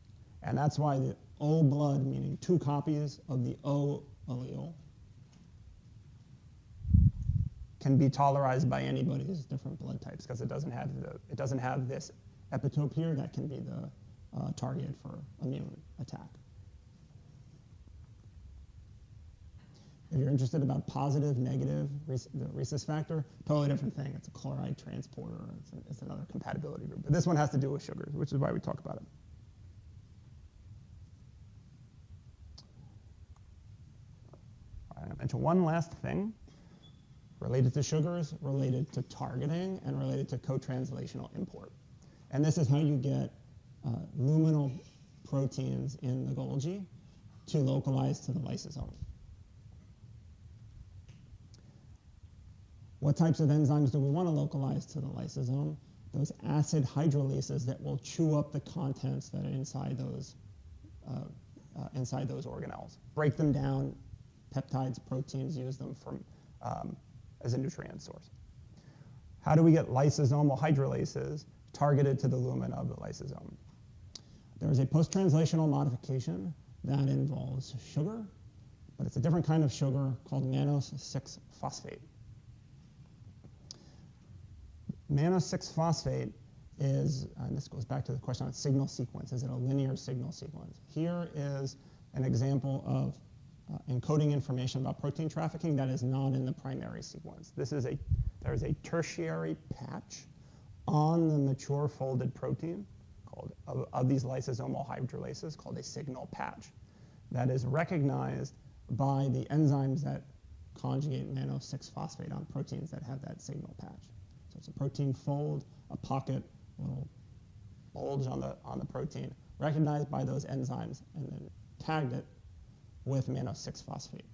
and that's why the O blood, meaning 2 copies of the O allele, can be tolerized by anybody's different blood types, because it doesn't have this epitope here that can be the target for immune attack. If you're interested about positive, negative, the rhesus factor, totally different thing. It's a chloride transporter. It's another compatibility group. But this one has to do with sugars, which is why we talk about it. All right, I mentioned one last thing related to sugars, related to targeting, and related to co-translational import. And this is how you get luminal proteins in the Golgi to localize to the lysosome. What types of enzymes do we want to localize to the lysosome? Those acid hydrolases that will chew up the contents that are inside those organelles. Break them down, peptides, proteins, use them as a nutrient source. How do we get lysosomal hydrolases targeted to the lumen of the lysosome? There is a post-translational modification that involves sugar, but it's a different kind of sugar called mannose 6-phosphate. Mannose 6-phosphate is, and this goes back to the question on signal sequence, is it a linear signal sequence? Here is an example of encoding information about protein trafficking that is not in the primary sequence. There is a tertiary patch on the mature folded protein of these lysosomal hydrolases called a signal patch that is recognized by the enzymes that conjugate mannose 6-phosphate on proteins that have that signal patch. So it's a protein fold, a pocket, a little bulge on the protein, recognized by those enzymes, and then tagged it with mannose 6-phosphate.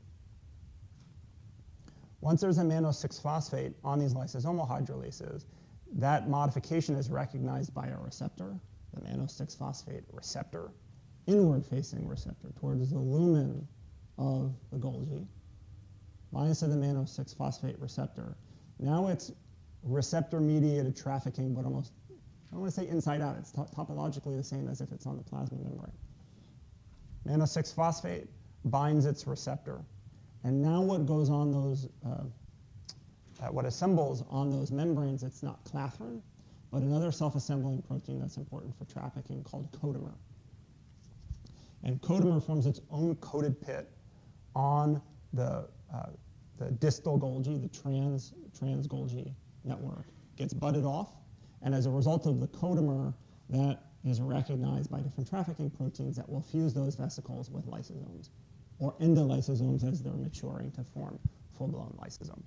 Once there's a mannose 6-phosphate on these lysosomal hydrolases, that modification is recognized by a receptor, the mannose 6-phosphate receptor, inward-facing receptor towards the lumen of the Golgi, binds to the mannose 6-phosphate receptor. Now it's receptor-mediated trafficking, but almost, I don't want to say inside out, it's topologically the same as if it's on the plasma membrane. Mannose 6-phosphate binds its receptor. And now what goes on those, what assembles on those membranes, it's not clathrin, but another self-assembling protein that's important for trafficking called codomer. And codomer forms its own coated pit on the distal Golgi, the trans Golgi network, gets budded off, and as a result of the codomer, that is recognized by different trafficking proteins that will fuse those vesicles with lysosomes, or endolysosomes as they're maturing to form full-blown lysosomes.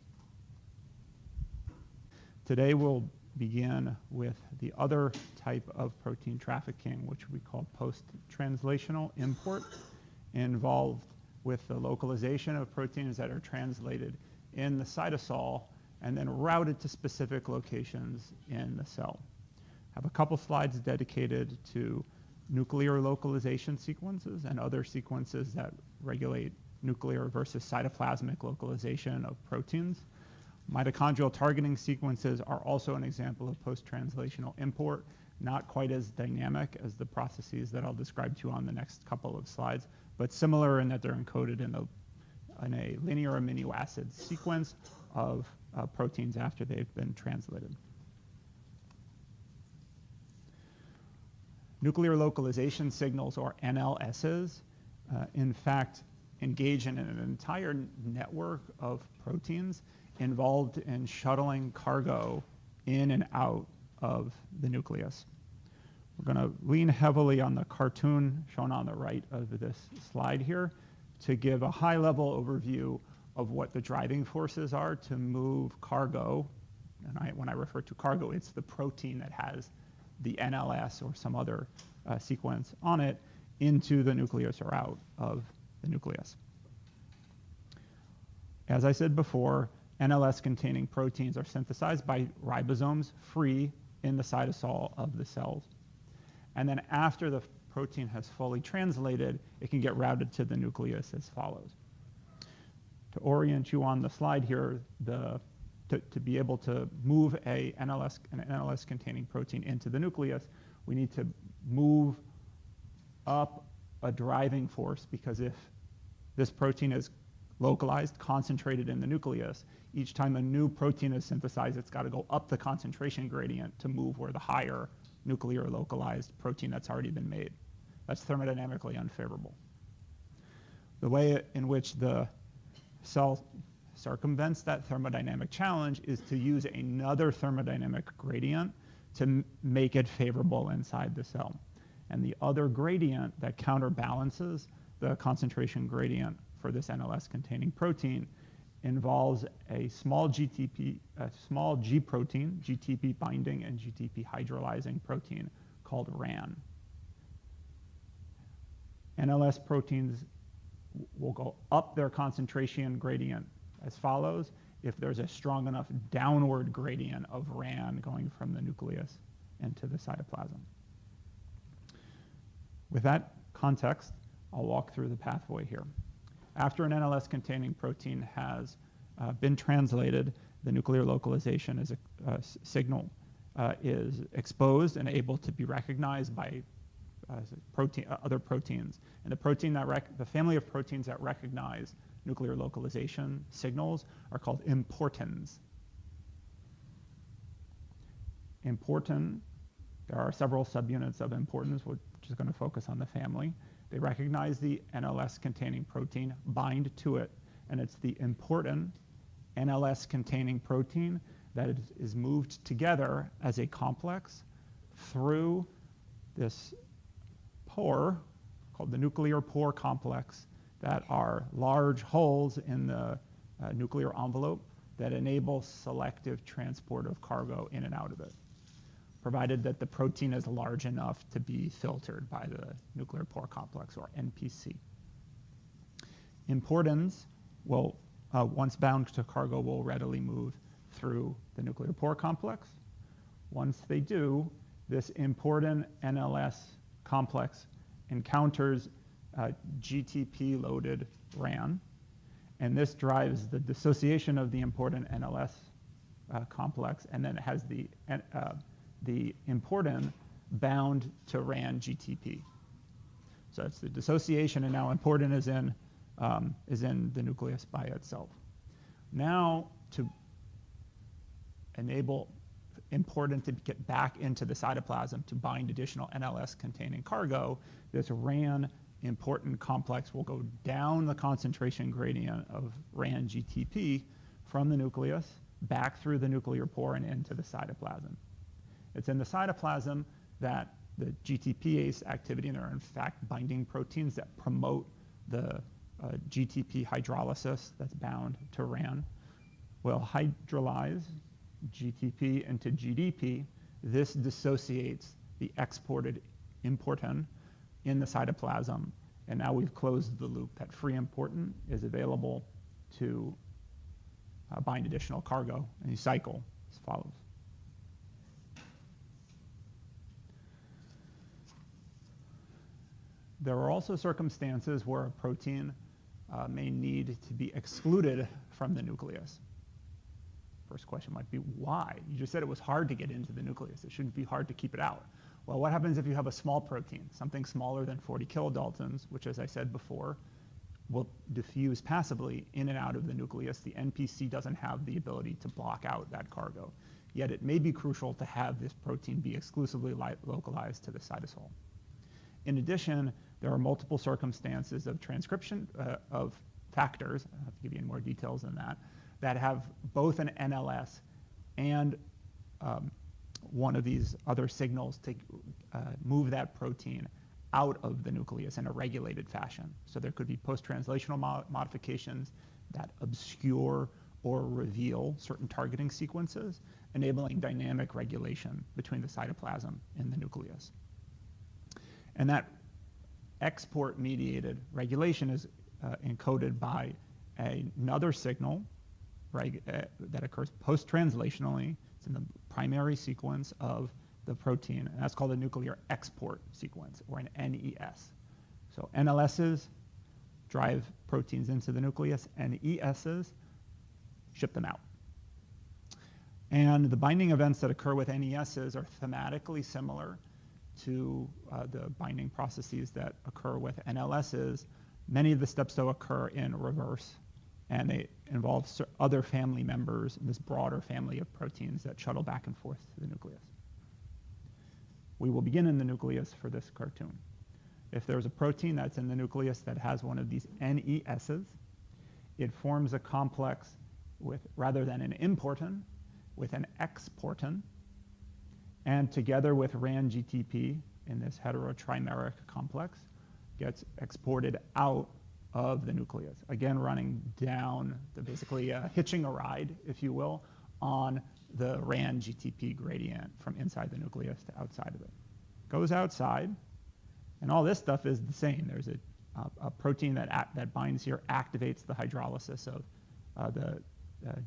Today we'll begin with the other type of protein trafficking, which we call post-translational import, involved with the localization of proteins that are translated in the cytosol and then routed to specific locations in the cell. I have a couple slides dedicated to nuclear localization sequences and other sequences that regulate nuclear versus cytoplasmic localization of proteins. Mitochondrial targeting sequences are also an example of post-translational import. not quite as dynamic as the processes that I'll describe to you on the next couple of slides, but similar in that they're encoded in a linear amino acid sequence of proteins after they've been translated. Nuclear localization signals, or NLSs, in fact, engage in an entire network of proteins involved in shuttling cargo in and out of the nucleus. We're going to lean heavily on the cartoon shown on the right of this slide here to give a high-level overview of what the driving forces are to move cargo. And when I refer to cargo, it's the protein that has the NLS or some other sequence on it into the nucleus or out of the nucleus. As I said before, NLS-containing proteins are synthesized by ribosomes free in the cytosol of the cells. And then after the protein has fully translated, it can get routed to the nucleus as follows. To orient you on the slide here, to be able to move an NLS-containing protein into the nucleus, we need to move up a driving force, because if this protein is localized, concentrated in the nucleus, each time a new protein is synthesized, it's got to go up the concentration gradient to move where the higher nuclear localized protein that's already been made. That's thermodynamically unfavorable. The way in which the cell circumvents that thermodynamic challenge is to use another thermodynamic gradient to make it favorable inside the cell. And the other gradient that counterbalances the concentration gradient for this NLS-containing protein involves a small G protein, GTP binding and GTP hydrolyzing protein called RAN. NLS proteins will go up their concentration gradient as follows if there's a strong enough downward gradient of RAN going from the nucleus into the cytoplasm. With that context, I'll walk through the pathway here. After an NLS-containing protein has been translated, the nuclear localization is signal is exposed and able to be recognized by other proteins. And the family of proteins that recognize nuclear localization signals are called importins. Importin, there are several subunits of importins, which is going to focus on the family. They recognize the NLS-containing protein, bind to it, and it's the importin NLS-containing protein that is moved together as a complex through this pore called the nuclear pore complex that are large holes in the nuclear envelope that enable selective transport of cargo in and out of it, provided that the protein is large enough to be filtered by the nuclear pore complex, or NPC. Importins will, once bound to cargo, will readily move through the nuclear pore complex. Once they do, this importin NLS complex encounters GTP-loaded RAN, and this drives the dissociation of the importin NLS complex, and then it has the importin bound to RAN GTP. So it's the dissociation, and now importin is in the nucleus by itself. Now, to enable importin to get back into the cytoplasm to bind additional NLS-containing cargo, this RAN importin complex will go down the concentration gradient of RAN GTP from the nucleus back through the nuclear pore and into the cytoplasm. It's in the cytoplasm that the GTPase activity, and there are in fact binding proteins that promote the GTP hydrolysis that's bound to RAN, will hydrolyze GTP into GDP. This dissociates the exported importin in the cytoplasm, and now we've closed the loop. That free importin is available to bind additional cargo, and you cycle as follows. There are also circumstances where a protein may need to be excluded from the nucleus. First question might be, why? You just said it was hard to get into the nucleus. It shouldn't be hard to keep it out. Well, what happens if you have a small protein, something smaller than 40 kilodaltons, which, as I said before, will diffuse passively in and out of the nucleus? The NPC doesn't have the ability to block out that cargo. Yet it may be crucial to have this protein be exclusively localized to the cytosol. In addition, there are multiple circumstances of transcription of factors, I'll have to give you more details than that, that have both an NLS and one of these other signals to move that protein out of the nucleus in a regulated fashion. So there could be post-translational modifications that obscure or reveal certain targeting sequences, enabling dynamic regulation between the cytoplasm and the nucleus. And that export-mediated regulation is encoded by another signal that occurs post-translationally. It's in the primary sequence of the protein, and that's called a nuclear export sequence, or an NES. So NLSs drive proteins into the nucleus, NESs ship them out. And the binding events that occur with NESs are thematically similar to the binding processes that occur with NLSs. Many of the steps, though, occur in reverse, and they involve other family members in this broader family of proteins that shuttle back and forth to the nucleus. We will begin in the nucleus for this cartoon. If there's a protein that's in the nucleus that has one of these NESs, it forms a complex with, rather than an importin, with an exportin, and together with RAN-GTP in this heterotrimeric complex, gets exported out of the nucleus. Again, running down, basically hitching a ride, if you will, on the RAN-GTP gradient from inside the nucleus to outside of it. Goes outside, and all this stuff is the same. There's a protein that binds here, activates the hydrolysis of the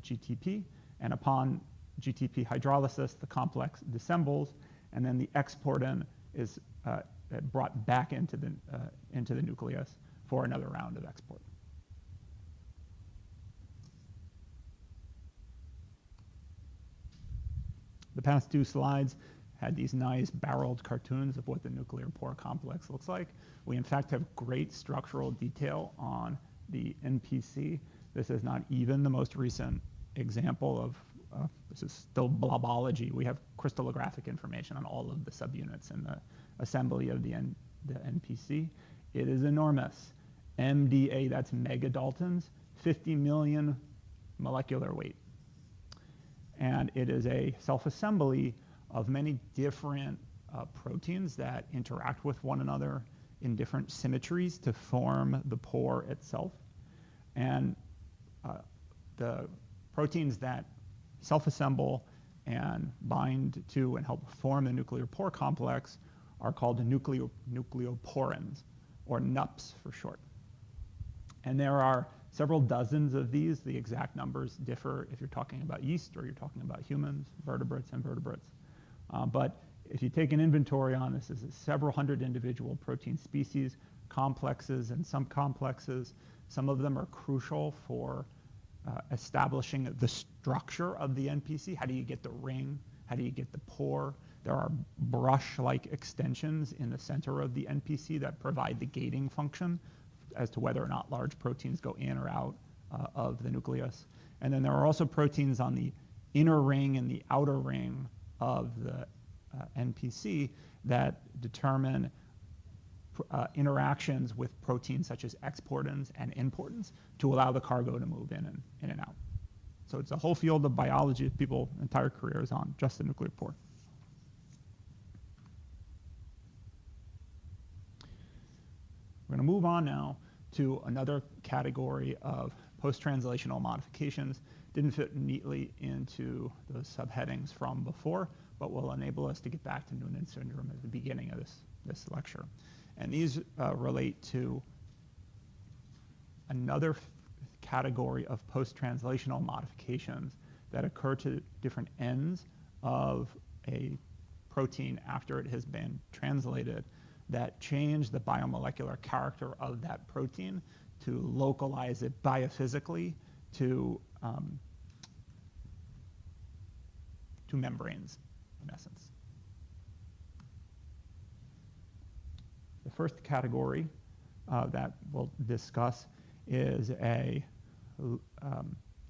GTP, and upon GTP hydrolysis, the complex dissembles, and then the exportin is brought back into the nucleus for another round of export. The past two slides had these nice barreled cartoons of what the nuclear pore complex looks like. We, in fact, have great structural detail on the NPC. This is not even the most recent example of, this is still blobology. We have crystallographic information on all of the subunits in the assembly of the NPC. It is enormous. MDA, that's megadaltons, 50 million molecular weight. And it is a self-assembly of many different proteins that interact with one another in different symmetries to form the pore itself. And the proteins that self-assemble and bind to and help form the nuclear pore complex are called nucleoporins, or NUPs for short. And there are several dozens of these. The exact numbers differ if you're talking about yeast or you're talking about humans, vertebrates, and invertebrates. But if you take an inventory on this, is several hundred individual protein species, complexes, and subcomplexes. Some of them are crucial for establishing the structure of the NPC. How do you get the ring? How do you get the pore? There are brush-like extensions in the center of the NPC that provide the gating function as to whether or not large proteins go in or out of the nucleus. And then there are also proteins on the inner ring and the outer ring of the NPC that determine interactions with proteins such as exportins and importins to allow the cargo to move in and out. So it's a whole field of biology that people entire careers on just the nuclear pore. We're going to move on now to another category of post-translational modifications. Didn't fit neatly into those subheadings from before, but will enable us to get back to Noonan syndrome at the beginning of this lecture. And these relate to another category of post-translational modifications that occur to different ends of a protein after it has been translated that change the biomolecular character of that protein to localize it biophysically to membranes, in essence. first category that we'll discuss is a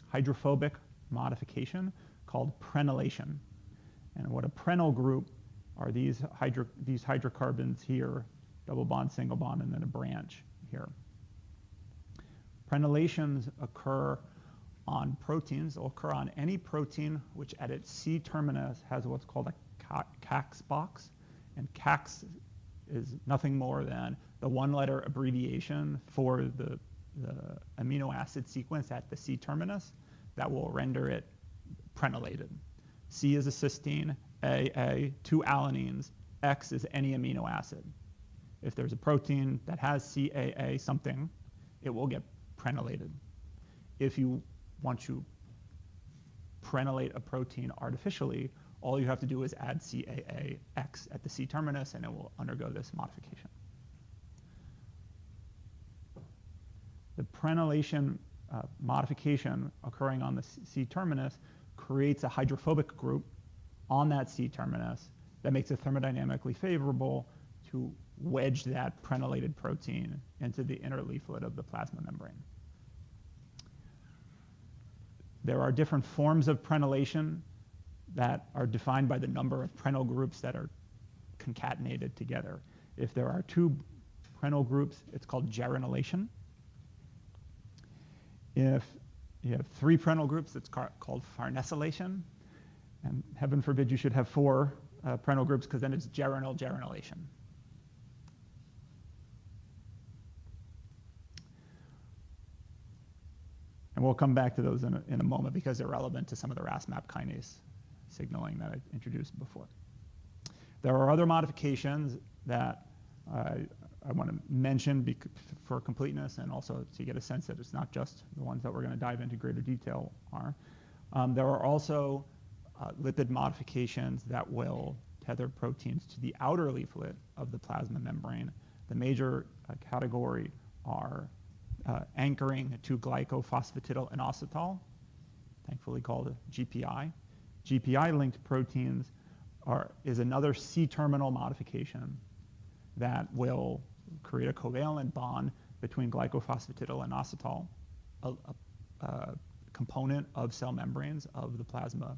hydrophobic modification called prenylation. And what a prenyl group are these hydrocarbons here, double bond, single bond, and then a branch here. Prenylations occur on proteins. They'll occur on any protein which at its C terminus has what's called a CAX box. And CAX is nothing more than the one-letter abbreviation for the amino acid sequence at the C terminus that will render it prenylated. C is a cysteine, A, two alanines, X is any amino acid. If there's a protein that has CAA something, it will get prenylated. If you want to prenylate a protein artificially, all you have to do is add CAAX at the C terminus and it will undergo this modification. The prenylation modification occurring on the C terminus creates a hydrophobic group on that C terminus that makes it thermodynamically favorable to wedge that prenylated protein into the inner leaflet of the plasma membrane. There are different forms of prenylation that are defined by the number of prenyl groups that are concatenated together. If there are two prenyl groups, it's called geranyllation. If you have three prenyl groups, it's called farnesylation. And heaven forbid you should have four prenyl groups, because then it's geranyllation. And we'll come back to those in a moment because they're relevant to some of the RAS-MAP kinase signaling that I introduced before. There are other modifications that I want to mention for completeness and also to get a sense that it's not just the ones that we're going to dive into greater detail are. There are also lipid modifications that will tether proteins to the outer leaflet of the plasma membrane. The major category are anchoring to glycophosphatidylainositol, thankfully called GPI. GPI-linked proteins is another C-terminal modification that will create a covalent bond between glycophosphatidylainositol, a component of cell membranes of the plasma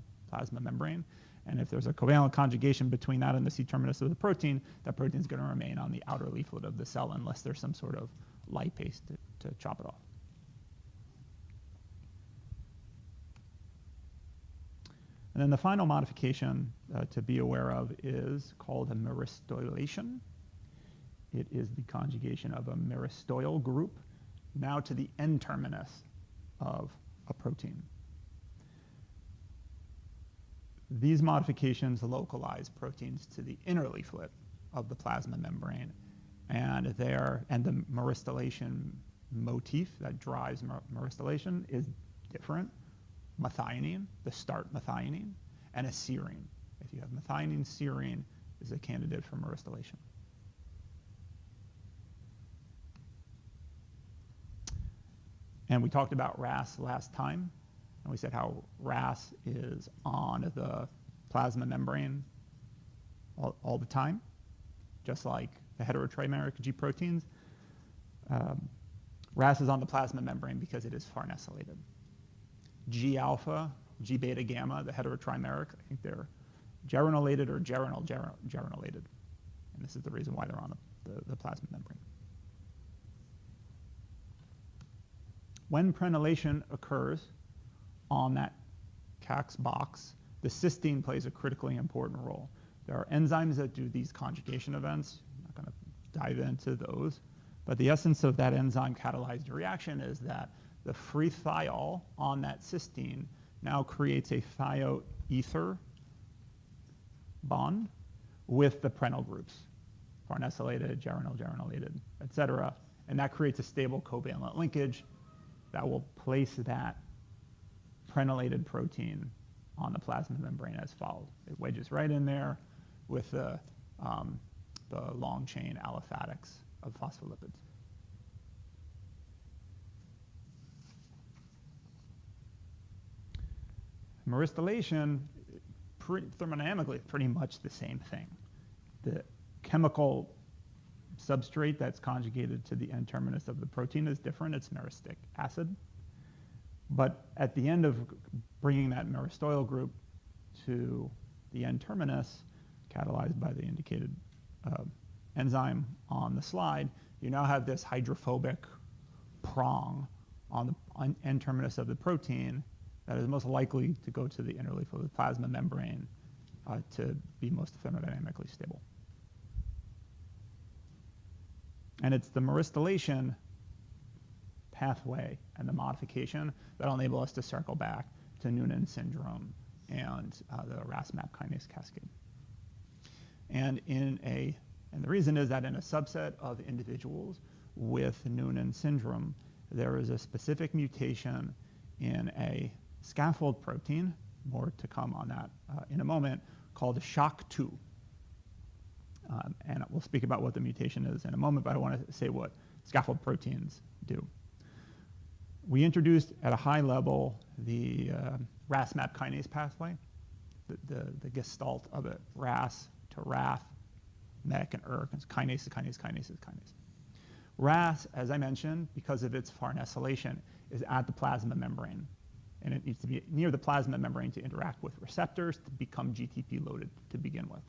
membrane. And if there's a covalent conjugation between that and the C-terminus of the protein, that protein is going to remain on the outer leaflet of the cell unless there's some sort of lipase to chop it off. And then the final modification to be aware of is called a myristylation. It is the conjugation of a myristoyl group now to the N-terminus of a protein. These modifications localize proteins to the inner leaflet of the plasma membrane, and the myristylation motif that drives myristylation is different. Methionine, the start methionine, and a serine. If you have methionine, serine is a candidate for myristylation. And we talked about RAS last time, and we said how RAS is on the plasma membrane all the time, just like the heterotrimeric G proteins. RAS is on the plasma membrane because it is farnesylated. G alpha, G beta gamma, the heterotrimeric, I think they're geranylated or geranylated. And this is the reason why they're on the plasma membrane. When prenylation occurs on that CAX box, the cysteine plays a critically important role. There are enzymes that do these conjugation events. I'm not going to dive into those. But the essence of that enzyme catalyzed reaction is that the free thiol on that cysteine now creates a thioether bond with the prenyl groups, farnesylated, geranylated, et cetera. And that creates a stable covalent linkage that will place that prenylated protein on the plasma membrane as follows. It wedges right in there with the long chain aliphatics of phospholipids. Myristylation, thermodynamically, pretty much the same thing. The chemical substrate that's conjugated to the N-terminus of the protein is different. It's myristic acid. But at the end of bringing that myristoyl group to the N-terminus, catalyzed by the indicated enzyme on the slide, you now have this hydrophobic prong on the N-terminus of the protein that is most likely to go to the inner leaf of the plasma membrane to be most thermodynamically stable. And it's the myristylation pathway and the modification that'll enable us to circle back to Noonan syndrome and the RAS-MAP kinase cascade. And the reason is that in a subset of individuals with Noonan syndrome, there is a specific mutation in a scaffold protein, more to come on that in a moment, called SHOC2. And we'll speak about what the mutation is in a moment, but I want to say what scaffold proteins do. We introduced at a high level the RAS-MAP kinase pathway, the gestalt of it, RAS to RAF, MEK and ERK, and kinase to kinase, kinase to kinase. RAS, as I mentioned, because of its farnesylation, is at the plasma membrane. And it needs to be near the plasma membrane to interact with receptors to become GTP loaded to begin with.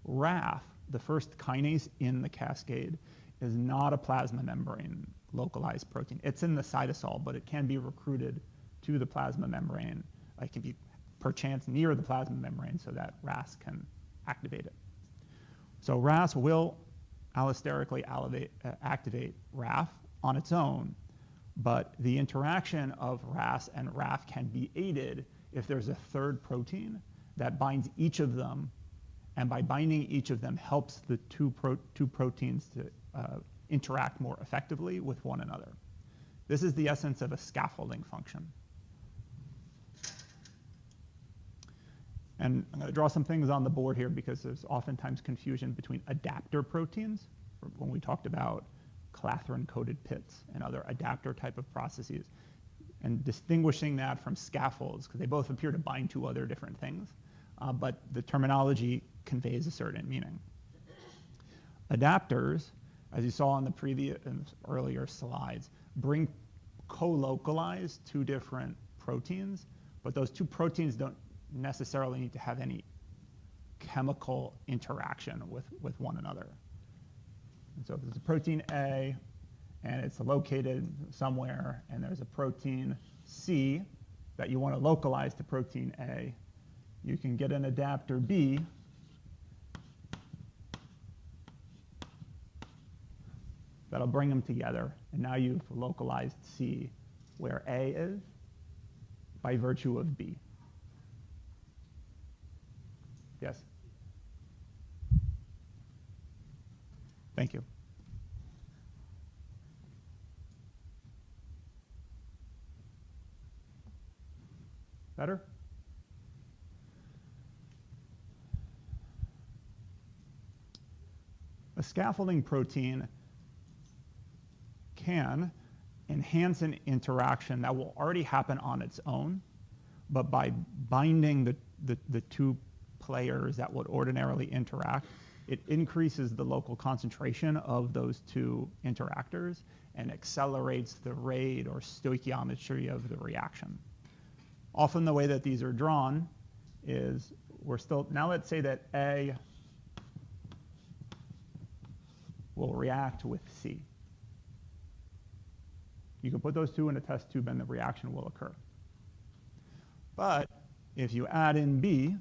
RAF, the first kinase in the cascade, is not a plasma membrane localized protein. It's in the cytosol, but it can be recruited to the plasma membrane. It can be perchance near the plasma membrane so that RAS can activate it. So RAS will allosterically activate RAF on its own, but the interaction of RAS and RAF can be aided if there's a third protein that binds each of them, and by binding each of them helps the two proteins to interact more effectively with one another. This is the essence of a scaffolding function. And I'm going to draw some things on the board here because there's oftentimes confusion between adapter proteins, when we talked about clathrin-coated pits and other adapter type of processes, and distinguishing that from scaffolds, because they both appear to bind to other different things, but the terminology conveys a certain meaning. Adapters, as you saw on the earlier slides, co-localize two different proteins, but those two proteins don't necessarily need to have any chemical interaction with one another. And so if there's a protein A and it's located somewhere, and there's a protein C that you want to localize to protein A, you can get an adapter B that'll bring them together, and now you've localized C where A is by virtue of B. Yes? Thank you. Better? A scaffolding protein can enhance an interaction that will already happen on its own, but by binding the two players that would ordinarily interact, it increases the local concentration of those two interactors and accelerates the rate or stoichiometry of the reaction. Often the way that these are drawn is now let's say that A will react with C. You can put those two in a test tube and the reaction will occur. But if you add in B,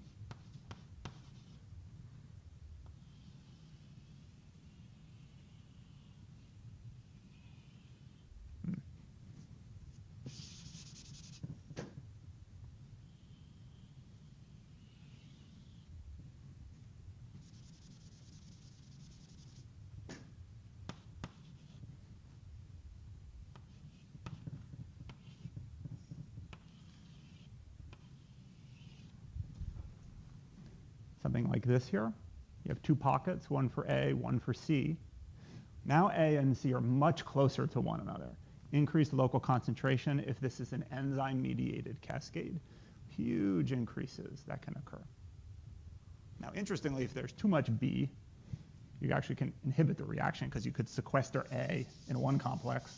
something like this here. You have two pockets, one for A, one for C. Now A and C are much closer to one another. Increased local concentration, if this is an enzyme-mediated cascade, huge increases that can occur. Now, interestingly, if there's too much B, you actually can inhibit the reaction because you could sequester A in one complex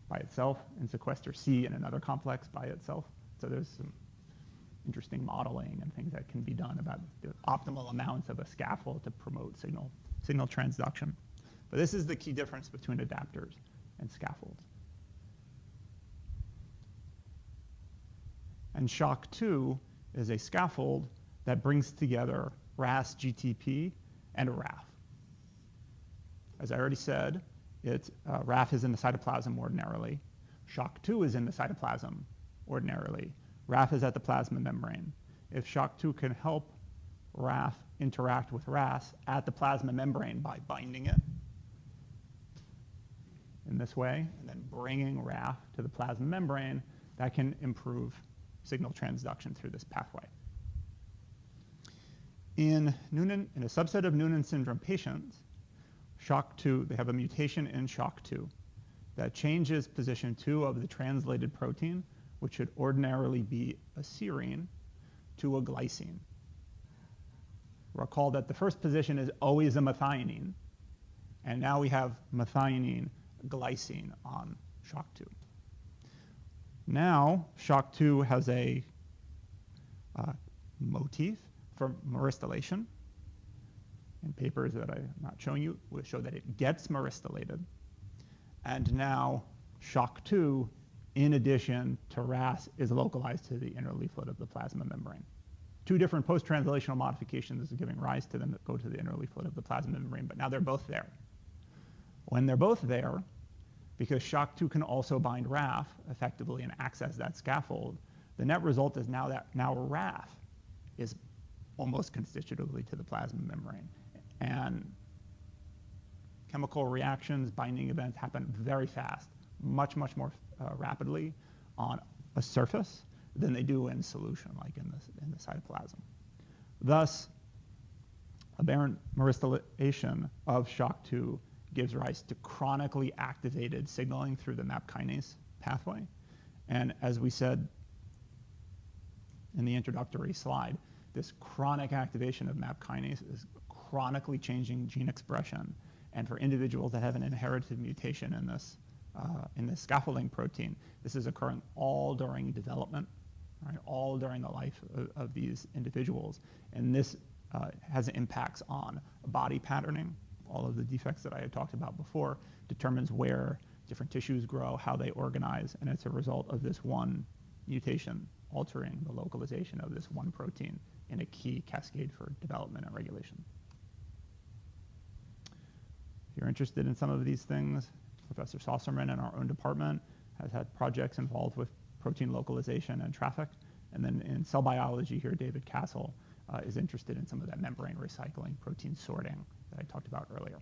by itself and sequester C in another complex by itself. So there's some interesting modeling and things that can be done about the optimal amounts of a scaffold to promote signal transduction. But this is the key difference between adapters and scaffolds. And SHOC2 is a scaffold that brings together RAS, GTP, and RAF. As I already said, RAF is in the cytoplasm ordinarily. SHOC2 is in the cytoplasm ordinarily. RAF is at the plasma membrane. If SHOC2 can help RAF interact with RAS at the plasma membrane by binding it in this way, and then bringing RAF to the plasma membrane, that can improve signal transduction through this pathway. In a subset of Noonan syndrome patients, SHOC2, they have a mutation in SHOC2 that changes position 2 of the translated protein, which should ordinarily be a serine, to a glycine. Recall that the first position is always a methionine, and now we have methionine glycine on SHOC2. Now, SHOC2 has a motif for myristylation. In papers that I'm not showing you, will show that it gets myristylated. And now SHOC2, in addition to RAS, is localized to the inner leaflet of the plasma membrane. Two different post-translational modifications are giving rise to them that go to the inner leaflet of the plasma membrane, but now they're both there. When they're both there, because SHOC2 can also bind RAF effectively and access that scaffold, the net result is now RAF is almost constitutively to the plasma membrane. And chemical reactions, binding events happen very fast, much more rapidly on a surface than they do in solution, like in the cytoplasm. Thus, aberrant myristylation of SHOC2 gives rise to chronically activated signaling through the MAP kinase pathway. And as we said in the introductory slide, this chronic activation of MAP kinase is chronically changing gene expression. And for individuals that have an inherited mutation in this scaffolding protein, this is occurring all during development, right? All during the life of these individuals. And this has impacts on body patterning. All of the defects that I had talked about before determines where different tissues grow, how they organize, and it's a result of this one mutation altering the localization of this one protein in a key cascade for development and regulation. If you're interested in some of these things, Professor Saucerman in our own department has had projects involved with protein localization and traffic. And then in cell biology here, David Castle is interested in some of that membrane recycling, protein sorting that I talked about earlier.